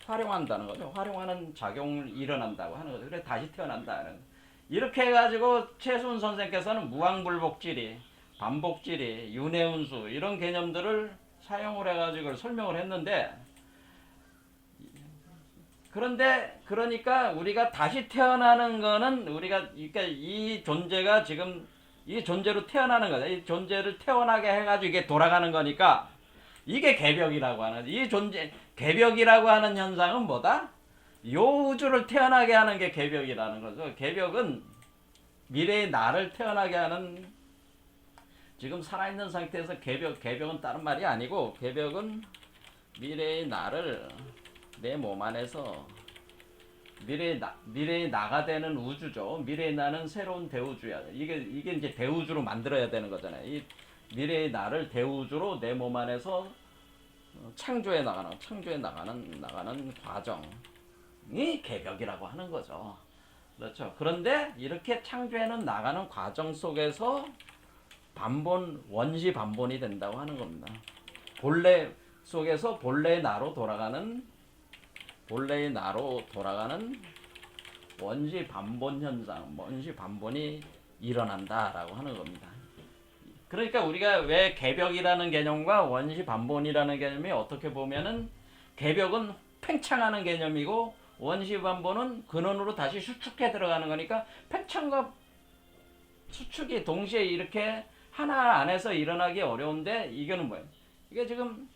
활용한다는 거죠. 활용하는 작용을 일어난다고 하는 거죠. 그래 다시 태어난다는. 이렇게 해가지고 최순 선생께서는 무왕불복지리, 반복지리, 윤회운수 이런 개념들을 사용을 해가지고 설명을 했는데, 그러니까 우리가 다시 태어나는 거는 그러니까 이 존재가 지금 이 존재로 태어나는 거죠. 이 존재를 태어나게 해가지고 이게 돌아가는 거니까 이게 개벽이라고 하는, 개벽이라고 하는 현상은 뭐다? 요 우주를 태어나게 하는 게 개벽이라는 거죠. 개벽은 미래의 나를 태어나게 하는, 지금 살아있는 상태에서 개벽은 다른 말이 아니고, 개벽은 미래의 나를 내 몸 안에서 미래의 나가 되는 우주죠. 미래의 나는 새로운 대우주야. 이게 이제 대우주로 만들어야 되는 거잖아요. 이 미래의 나를 대우주로 내 몸 안에서 창조해 나가는 과정이 개벽이라고 하는 거죠. 그렇죠. 그런데 이렇게 창조해는 나가는 과정 속에서 원시 반본이 된다고 하는 겁니다. 본래 속에서 본래의 나로 돌아가는 원시 반본 현상, 원시 반본이 일어난다라고 하는 겁니다. 그러니까 우리가 왜 개벽이라는 개념과 원시 반본이라는 개념이 어떻게 보면은, 개벽은 팽창하는 개념이고 원시 반본은 근원으로 다시 수축해 들어가는 거니까, 팽창과 수축이 동시에 이렇게 하나 안에서 일어나기 어려운데, 이거는 뭐예요? 이게 지금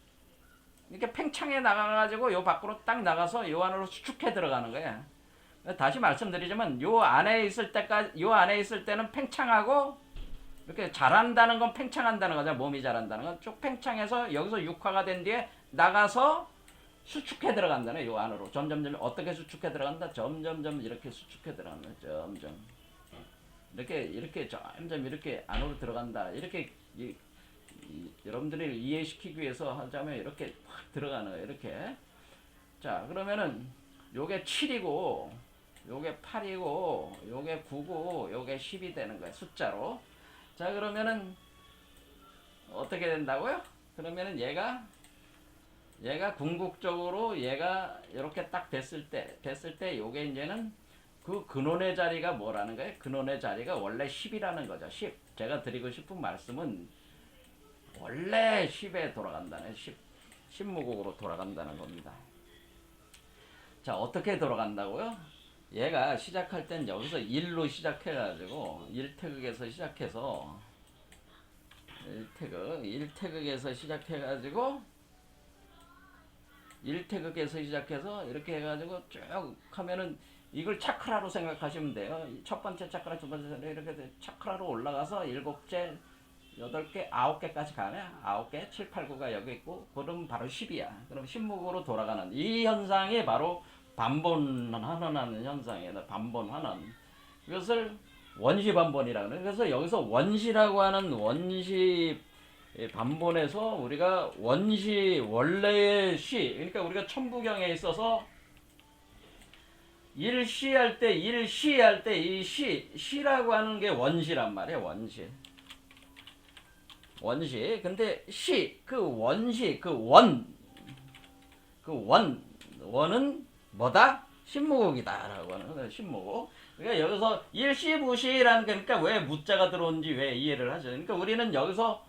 이렇게 팽창해 나가가지고 요 밖으로 딱 나가서 요 안으로 수축해 들어가는 거야. 다시 말씀드리자면 요 안에 있을 때는 팽창하고, 이렇게 자란다는 건 팽창한다는 거죠. 몸이 자란다는 건 쭉 팽창해서 여기서 육화가 된 뒤에 나가서 수축해 들어간다네. 요 안으로 점점점. 어떻게 수축해 들어간다? 점점점 이렇게 수축해 들어간다. 점점 이렇게 점점 이렇게 안으로 들어간다. 이렇게 여러분들이 이해시키기 위해서 하자면 이렇게 확 들어가는 거예요. 이렇게. 자, 그러면은 요게 7이고 요게 8이고 요게 9고 요게 10이 되는 거예요. 숫자로. 자, 그러면은 어떻게 된다고요? 그러면은 얘가 궁극적으로 얘가 이렇게 딱 됐을 때 요게 이제는 그 근원의 자리가 뭐라는 거예요? 근원의 자리가 원래 10이라는 거죠. 10. 제가 드리고 싶은 말씀은 원래 10에 돌아간다는 10무국으로 돌아간다는 겁니다. 자, 어떻게 돌아간다고요? 얘가 시작할 땐 여기서 1로 시작해가지고 1태극에서 시작해서 1태극에서 시작해가지고 1태극에서 시작해서 이렇게 해가지고 쭉 하면은 이걸 차크라로 생각하시면 돼요. 첫 번째 차크라, 두 번째 차크라 이렇게 차크라로 올라가서 7개, 8개, 9개까지 가네. 9개, 7, 8, 9가 여기 있고 그럼 바로 10이야. 그럼 10무국으로 돌아가는 이 현상이 바로 반본환원하는 현상이에요. 반본환원. 이것을 원시반본이라고 해요. 그래서 여기서 원시라고 하는 원시 반본에서 우리가 원시 원래의 시, 그러니까 우리가 천부경에 있어서 일시할 때 이 시라고 하는 게 원시란 말이에요. 원시. 근데 원시 원은 뭐다? 신무국이다라고 하는 거예요. 신무국. 그러니까 여기서 일시부시라는 게, 그러니까 왜 무자가 들어온지 왜 이해를 하죠. 그러니까 우리는 여기서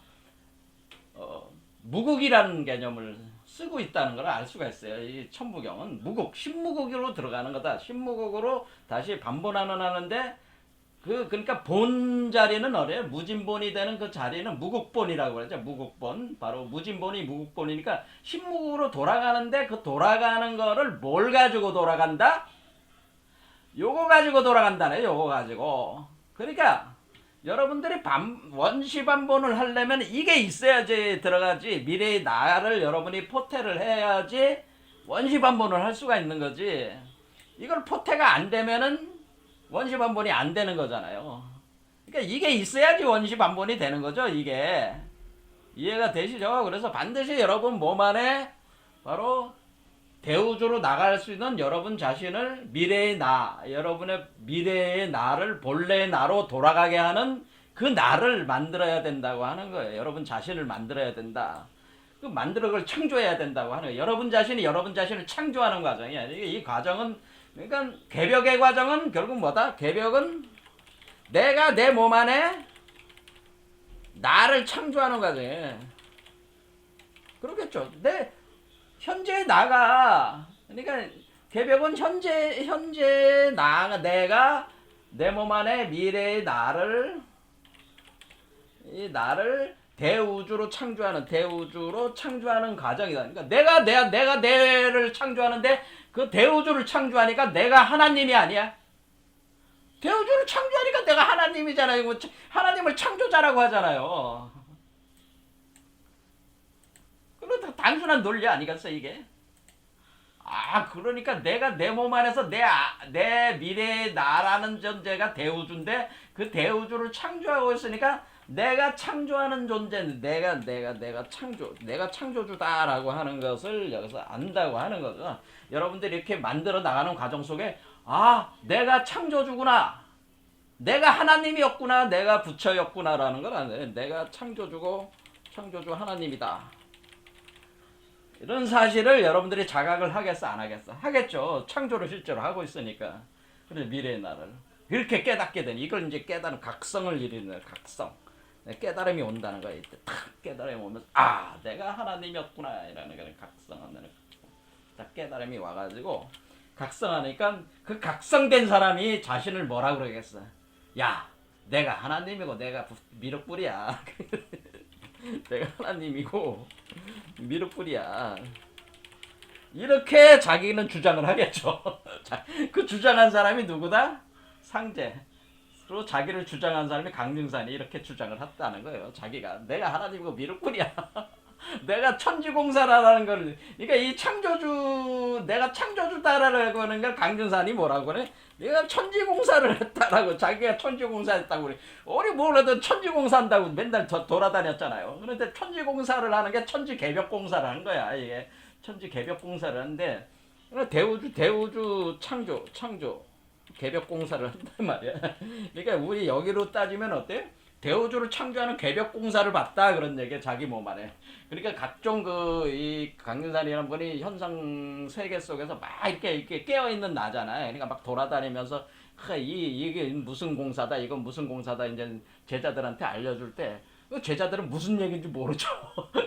무국이라는 개념을 쓰고 있다는 걸 알 수가 있어요. 이 천부경은 신무국으로 들어가는 거다. 신무국으로 다시 반본환원하는데 그러니까 본 자리는 어래요. 무진본이 되는 그 자리는 무국본이라고 그러죠. 무국본. 바로 무진본이 무국본이니까 신무국으로 돌아가는데 그 돌아가는 거를 뭘 가지고 돌아간다? 요거 가지고 돌아간다네. 요거 가지고. 그러니까 여러분들이 원시반본을 하려면 이게 있어야지 들어가지. 미래의 나를 여러분이 포태를 해야지 원시반본을 할 수가 있는 거지. 이걸 포태가 안 되면은 원시반본이 안 되는 거잖아요. 그러니까 이게 있어야지 원시반본이 되는 거죠. 이게 이해가 되시죠? 그래서 반드시 여러분 몸 안에 바로 대우주로 나갈 수 있는 여러분 자신을 미래의 나, 여러분의 미래의 나를 본래의 나로 돌아가게 하는 그 나를 만들어야 된다고 하는 거예요. 여러분 자신을 만들어야 된다. 그 만들어 그걸 창조해야 된다고 하는 거예요. 여러분 자신이 여러분 자신을 창조하는 과정이야. 이 과정은, 그러니까 개벽의 과정은 결국 뭐다? 개벽은 내가 내 몸 안에 나를 창조하는 과정이에요. 그렇겠죠. 현재 나가, 그러니까 개벽은 현재 내가 내 몸 안에 미래의 나를 대우주로 창조하는 과정이다. 그러니까 내가 내를 창조하는데 그 대우주를 창조하니까 내가 하나님이 아니야. 대우주를 창조하니까 내가 하나님이잖아요. 하나님을 창조자라고 하잖아요. 그건 단순한 논리 아니겠어 이게? 그러니까 내가 내 몸 안에서 내 미래의 나라는 존재가 대우주인데 그 대우주를 창조하고 있으니까 내가 창조하는 존재는 내가 창조주다라고 하는 것을 여기서 안다고 하는 거죠. 여러분들이 이렇게 만들어 나가는 과정 속에 내가 창조주구나, 내가 하나님이었구나, 내가 부처였구나라는 걸 아는, 내가 창조주 하나님이다. 이런 사실을 여러분들이 자각을 하겠어 안 하겠어? 하겠죠. 창조를 실제로 하고 있으니까. 그래 미래의 나를 이렇게 깨닫게 되니 이걸 이제 깨달은 각성을 이루는 각성. 깨달음이 온다는 거야. 이때 탁 깨달음이 오면서 내가 하나님이었구나 이라는 거는 각성한다는 딱 깨달음이 와가지고 각성하니까 그 각성된 사람이 자신을 뭐라 그러겠어? 야, 내가 하나님이고 내가 미륵불이야. 내가 하나님이고 미륵불이야. 이렇게 자기는 주장을 하겠죠. 그 주장한 사람이 누구다? 상제. 그리고 자기를 주장한 사람이 강릉산이 이렇게 주장을 했다는 거예요. 자기가 내가 하나님이고 미륵불이야. 내가 천지공사라는 걸, 그러니까 이 내가 창조주다라고 하는 걸 강릉산이 뭐라고 그래? 내가 천지공사를 했다라고, 자기가 천지공사했다고 그래. 우리 뭐라도 천지공사한다고 맨날 돌아다녔잖아요. 그런데 천지공사를 하는 게 천지개벽공사라는 거야. 이게 천지개벽공사를 하는데 대우주 창조 개벽공사를 한단 말이야. 그러니까 우리 여기로 따지면 어때? 대우주를 창조하는 개벽 공사를 받다 그런 얘기에 자기 몸 안에. 그러니까 각종 이 강릉산이라는 분이 현상 세계 속에서 막 이렇게 깨어 있는 나잖아요. 그러니까 막 돌아다니면서 이게 무슨 공사다, 이건 무슨 공사다 이제 제자들한테 알려줄 때. 그 제자들은 무슨 얘기인지 모르죠.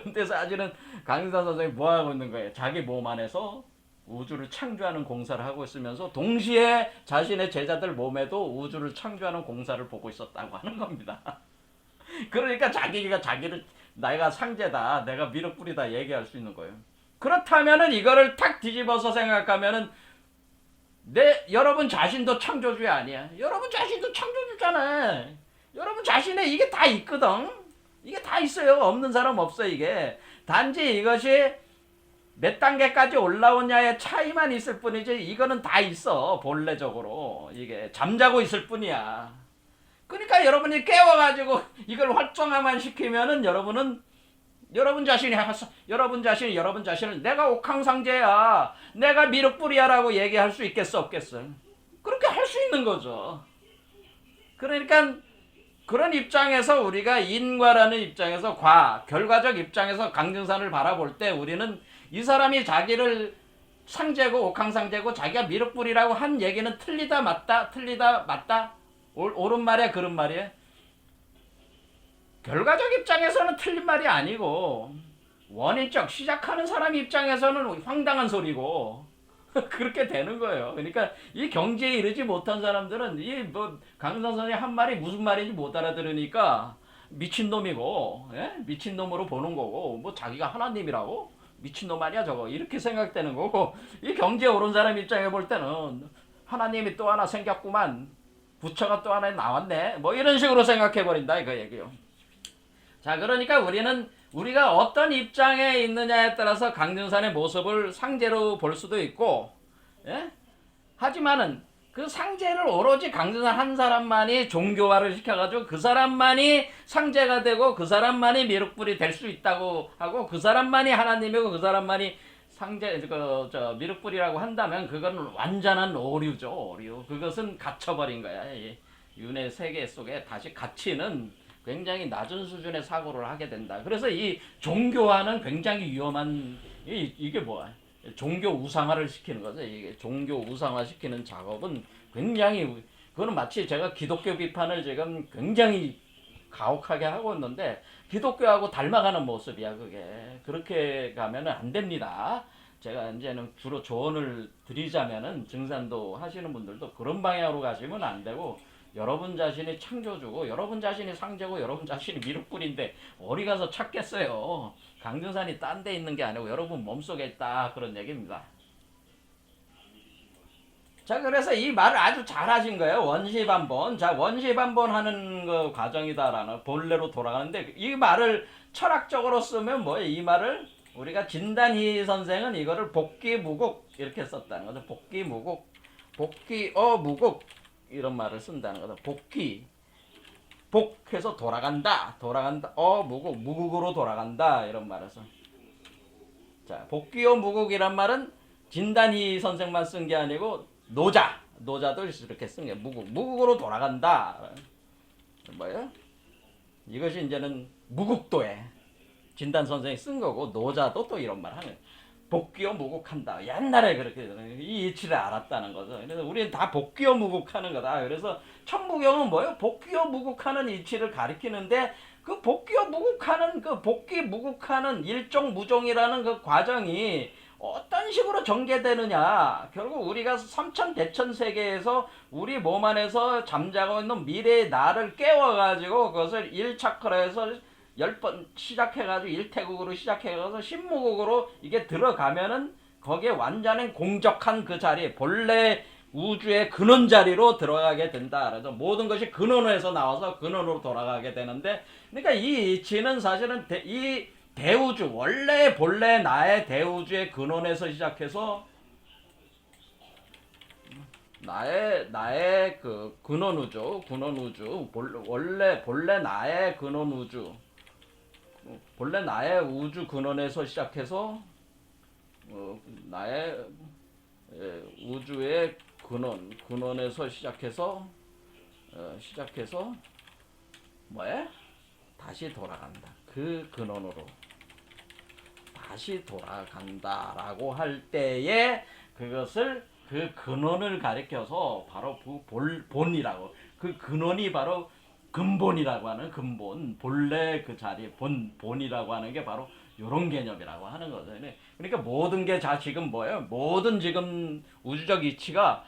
근데 사실은 강릉산 선생이 뭐 하고 있는 거예요? 자기 몸 안에서 우주를 창조하는 공사를 하고 있으면서 동시에 자신의 제자들 몸에도 우주를 창조하는 공사를 보고 있었다고 하는 겁니다. 그러니까 자기를 내가 상제다, 내가 미륵불이다 얘기할 수 있는 거예요. 그렇다면은 이거를 탁 뒤집어서 생각하면은 여러분 자신도 창조주의 아니야. 여러분 자신도 창조주잖아. 여러분 자신에 이게 다 있거든. 이게 다 있어요. 없는 사람 없어 이게. 단지 이것이 몇 단계까지 올라오냐의 차이만 있을 뿐이지 이거는 다 있어. 본래적으로 이게 잠자고 있을 뿐이야. 그러니까 여러분이 깨워가지고 이걸 활성화만 시키면은 여러분 자신을 내가 옥황상제야, 내가 미륵불이야라고 얘기할 수 있겠어 없겠어? 그렇게 할 수 있는 거죠. 그러니까 그런 입장에서 우리가 인과라는 입장에서 결과적 입장에서 강등산을 바라볼 때 우리는 이 사람이 자기를 상제고 옥황상제고 자기가 미륵불이라고 한 얘기는 틀리다 맞다 옳은 말이야 그런 말이야. 결과적 입장에서는 틀린 말이 아니고 원인적 시작하는 사람 입장에서는 황당한 소리고 그렇게 되는 거예요. 그러니까 이 경지에 이르지 못한 사람들은 강선 선생이 한 말이 무슨 말인지 못 알아들으니까 미친놈이고, 예? 미친놈으로 보는 거고, 뭐 자기가 하나님이라고 미친놈 아니야 저거 이렇게 생각되는 거고, 이 경지에 오른 사람 입장에 볼 때는 하나님이 또 하나 생겼구만, 부처가 또 하나 나왔네, 뭐 이런 식으로 생각해 버린다 이거 얘기요. 자, 그러니까 우리가 어떤 입장에 있느냐에 따라서 강등산의 모습을 상제로 볼 수도 있고, 예? 하지만은 그 상제를 오로지 강등산 한 사람만이 종교화를 시켜가지고 그 사람만이 상제가 되고 그 사람만이 미륵불이 될 수 있다고 하고 그 사람만이 하나님이고 그 사람만이 미륵불이라고 한다면 그건 완전한 오류죠, 오류. 그것은 갇혀버린 거야. 윤회 세계 속에 다시 갇히는 굉장히 낮은 수준의 사고를 하게 된다. 그래서 이 종교화는 굉장히 위험한, 이게 뭐야? 종교 우상화를 시키는 거죠. 이게 종교 우상화 시키는 작업은 굉장히, 그거는 마치 제가 기독교 비판을 지금 굉장히 가혹하게 하고 있는데 기독교하고 닮아가는 모습이야 그게. 그렇게 가면은 안 됩니다. 제가 이제는 주로 조언을 드리자면은 증산도 하시는 분들도 그런 방향으로 가시면 안 되고, 여러분 자신이 창조주고 여러분 자신이 상제고 여러분 자신이 미륵불인데 어디 가서 찾겠어요. 강등산이 딴 데 있는 게 아니고 여러분 몸속에 있다 그런 얘기입니다. 자, 그래서 이 말을 아주 잘 하신 거예요. 원시반본. 자, 원시반본하는 그 과정이다라는 본래로 돌아가는데, 이 말을 철학적으로 쓰면 뭐예요? 이 말을 우리가 진단희 선생은 이거를 복귀무국 이렇게 썼다는 거죠. 복귀무국, 복귀어무국 이런 말을 쓴다는 거죠. 복해서 돌아간다, 무국으로 돌아간다 이런 말을 써. 자, 복귀어무국이란 말은 진단희 선생만 쓴 게 아니고 노자도 이렇게 쓴 게 무국으로 돌아간다. 뭐예요? 이것이 이제는 무국도에 진단 선생이 쓴 거고, 노자도 또 이런 말 하는, 복귀어 무국한다. 옛날에 그렇게 이 이치를 알았다는 거죠. 그래서 우리는 다 복귀어 무국하는 거다. 그래서 천부경은 뭐예요? 복귀어 무국하는 이치를 가리키는데, 그 복귀어 무국하는 그 복귀 무국하는 일종무종이라는 그 과정이 어떤 식으로 전개되느냐, 결국 우리가 삼천대천 세계에서 우리 몸 안에서 잠자고 있는 미래의 나를 깨워가지고 그것을 1차크라에서 10번 시작해가지고 1태국으로 시작해가서 신무국으로 이게 들어가면은 거기에 완전한 공적한 그 자리, 본래 우주의 근원 자리로 들어가게 된다. 그래서 모든 것이 근원에서 나와서 근원으로 돌아가게 되는데, 그러니까 이 이치는 사실은 이 대우주, 본래 나의 대우주의 근원에서 시작해서 나의 그 근원우주, 본래 나의 근원우주, 본래 나의 우주 근원에서 시작해서 나의 우주의 근원에서 시작해서 뭐야? 다시 돌아간다. 그 근원으로 다시 돌아간다라고 할 때에 그것을 그 근원을 가리켜서 바로 본이라고, 그 근원이 바로 근본이라고 하는, 근본, 본래 그 자리, 본이라고 하는 게 바로 요런 개념이라고 하는 거죠. 그러니까 모든 게 지금 뭐예요? 모든 지금 우주적 이치가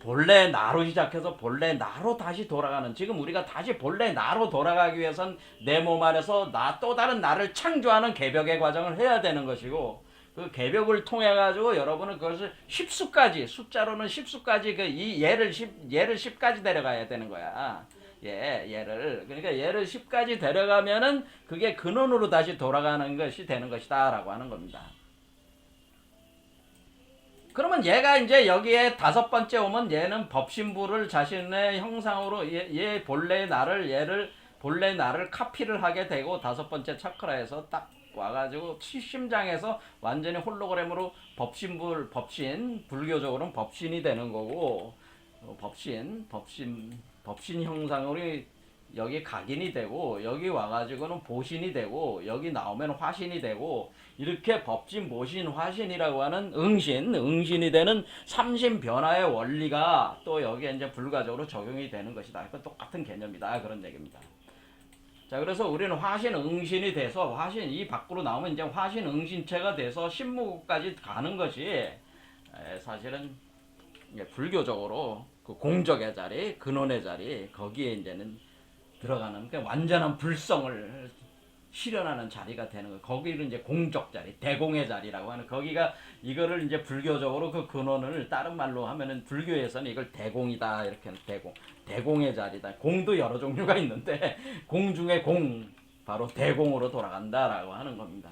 본래 나로 시작해서 본래 나로 다시 돌아가는, 지금 우리가 다시 본래 나로 돌아가기 위해선 내 몸 안에서 또 다른 나를 창조하는 개벽의 과정을 해야 되는 것이고, 그 개벽을 통해 가지고 여러분은 그것을 10수까지, 숫자로는 10수까지 이 얘를 10까지 데려가야 되는 거야. 얘를 그러니까 얘를 10까지 데려가면은 그게 근원으로 다시 돌아가는 것이 되는 것이다라고 하는 겁니다. 그러면 얘가 이제 여기에 다섯 번째 오면 얘는 법신부를 자신의 형상으로 얘 본래 나를 본래 나를 카피를 하게 되고, 다섯 번째 차크라에서 딱 와가지고 심장에서 완전히 홀로그램으로 법신, 불교적으로는 법신이 되는 거고, 법신 형상으로 여기 각인이 되고, 여기 와가지고는 보신이 되고, 여기 나오면 화신이 되고, 이렇게 법진, 보신, 화신이라고 하는 응신이 되는 삼신 변화의 원리가 또 여기에 이제 불가적으로 적용이 되는 것이다. 그 똑같은 개념이다. 그런 얘기입니다. 자, 그래서 우리는 화신, 응신이 돼서, 화신, 이 밖으로 나오면 이제 화신, 응신체가 돼서 신무까지 가는 것이 사실은 불교적으로 그 공적의 자리, 근원의 자리, 거기에 이제는 들어가는 그 완전한 불성을 실현하는 자리가 되는 거예요. 거기를 이제 공적 자리, 대공의 자리라고 하는, 거기가 이거를 이제 불교적으로 그 근원을 다른 말로 하면은, 불교에서는 이걸 대공이다 이렇게 하는, 대공의 자리다. 공도 여러 종류가 있는데 공 중에 공, 바로 대공으로 돌아간다라고 하는 겁니다.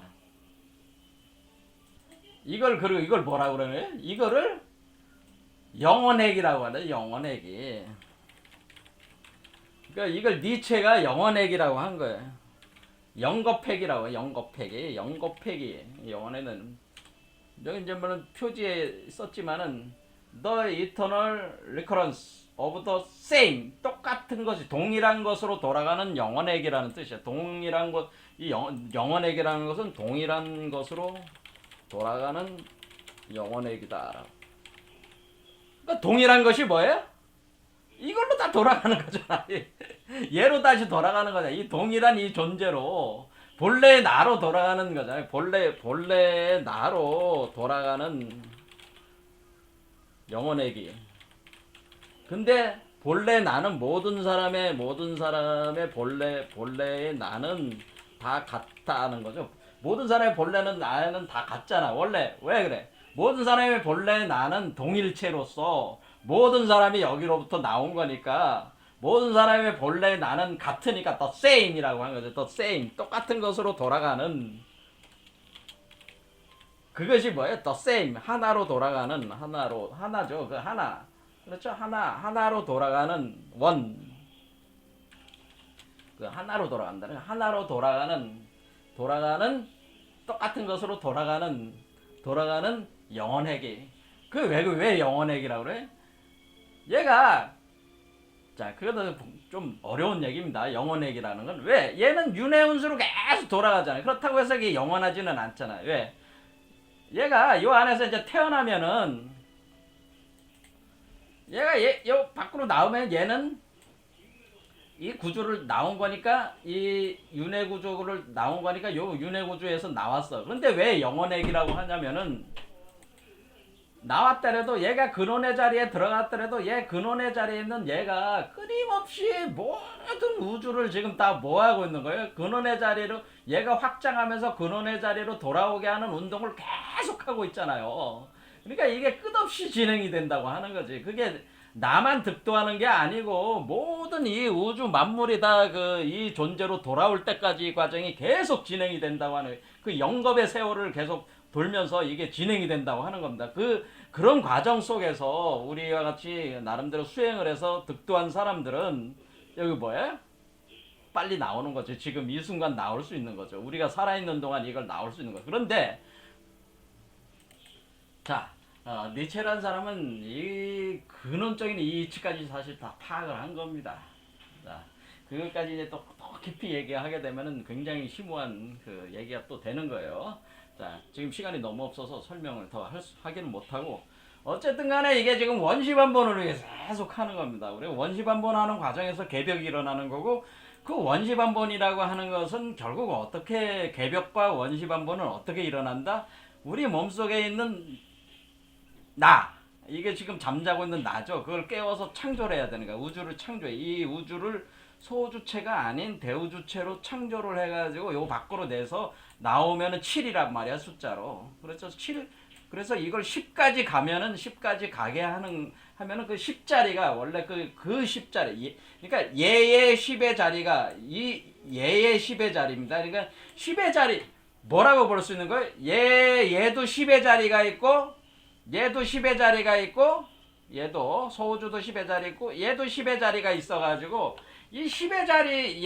이걸 뭐라고 그러네? 이거를 영원핵이라고 하네. 영원핵이. 그러니까 이걸 니체가 영원핵이라고 한 거예요. 영겁핵이라고. 영겁핵이 영원에는 여기 이제 뭐는 표지에 썼지만은 The Eternal Recurrence of the Same, 똑같은 것이 동일한 것으로 돌아가는 영원핵이라는 뜻이야. 동일한 것, 이 영원핵이라는 것은 동일한 것으로 돌아가는 영원핵이다. 그러니까 동일한 것이 뭐예요? 이걸로 다 돌아가는 거잖아. 얘로 다시 돌아가는 거잖아. 이 동일한 이 존재로 본래의 나로 돌아가는 거잖아요. 본래의 나로 돌아가는 영혼의기. 근데 본래 나는 모든 사람의 본래의 나는 다 같다는 거죠. 모든 사람의 본래는 나는 다 같잖아. 원래 왜 그래? 모든 사람의 본래 나는 동일체로서 모든 사람이 여기로부터 나온 거니까, 모든 사람의 본래 나는 같으니까 the same이라고 하는 거죠. the same, 똑같은 것으로 돌아가는, 그것이 뭐예요? the same, 하나로 돌아가는, 하나죠. 그 하나, 그렇죠? 하나로 돌아가는 원, 그 하나로 돌아간다는, 하나로 돌아가는 똑같은 것으로 돌아가는 영원핵이. 그 왜 영원핵이라고 그래? 얘가, 자, 그것도 좀 어려운 얘기입니다. 영원핵이라는 건. 왜? 얘는 윤회운수로 계속 돌아가잖아요. 그렇다고 해서 이게 영원하지는 않잖아요. 왜? 얘가 요 안에서 이제 태어나면은, 얘가 요 밖으로 나오면 얘는 이 구조를 나온 거니까, 이 윤회 구조를 나온 거니까 요 윤회 구조에서 나왔어. 그런데 왜 영원핵이라고 하냐면은, 나왔더라도, 얘가 근원의 자리에 들어갔더라도, 얘 근원의 자리에 있는 얘가 끊임없이 모든 우주를 지금 다 뭐하고 있는 거예요? 근원의 자리로, 얘가 확장하면서 근원의 자리로 돌아오게 하는 운동을 계속하고 있잖아요. 그러니까 이게 끝없이 진행이 된다고 하는 거지. 그게 나만 득도하는 게 아니고 모든 이 우주 만물이 다 이 존재로 돌아올 때까지 이 과정이 계속 진행이 된다고 하는, 그 영겁의 세월을 계속 돌면서 이게 진행이 된다고 하는 겁니다. 그런 과정 속에서 우리와 같이 나름대로 수행을 해서 득도한 사람들은 여기 뭐야? 빨리 나오는 거죠. 지금 이 순간 나올 수 있는 거죠. 우리가 살아있는 동안 이걸 나올 수 있는 거죠. 그런데 자, 니체라는 사람은 이 근원적인 이 이치까지 사실 다 파악을 한 겁니다. 자, 그것까지 이제 또 깊이 얘기하게 되면은 굉장히 심오한 그 얘기가 또 되는 거예요. 자, 지금 시간이 너무 없어서 설명을 더 하기는 못하고, 어쨌든 간에 이게 지금 원시반본을 위해서 계속 하는 겁니다. 우리가 원시반본하는 과정에서 개벽이 일어나는 거고, 그 원시반본이라고 하는 것은 결국 어떻게, 개벽과 원시반본은 어떻게 일어난다? 우리 몸속에 있는 나, 이게 지금 잠자고 있는 나죠. 그걸 깨워서 창조를 해야 되는 거야. 우주를 창조해. 이 우주를 소주체가 아닌 대우주체로 창조를 해가지고 요 밖으로 내서 나오면은 7이란 말이야, 숫자로. 그래서 7, 그래서 이걸 10까지 가면은 10까지 가게 하면은 그 10자리가 원래 그 10자리. 그러니까 예의 10의 자리가 이 예의 10의 자리입니다. 그러니까 10의 자리, 뭐라고 볼 수 있는 거예요? 얘도 10의 자리가 있고, 얘도 10의 자리가 있고, 얘도 소우주도 10의 자리 있고, 얘도 10의 자리가 있어가지고, 이 10의 자리,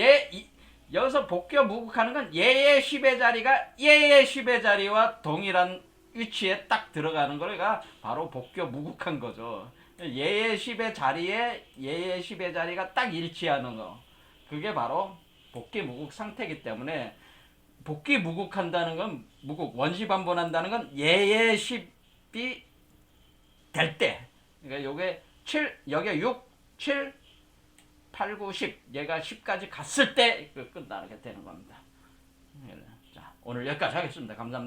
여기서 복교 무국하는 건 얘의 10의 자리가 얘의 10의 자리와 동일한 위치에 딱 들어가는 거가 바로 복교 무국한 거죠. 얘의 10의 자리에 얘의 10의 자리가 딱 일치하는 거. 그게 바로 복귀 무국 상태이기 때문에, 복귀 무국한다는 건, 무국, 원시반본한다는 건 얘의 10이 될 때, 그러니까 요게 7, 여기에 6, 7, 8, 9, 10, 얘가 10까지 갔을 때 끝나게 되는 겁니다. 자, 오늘 여기까지 하겠습니다. 감사합니다.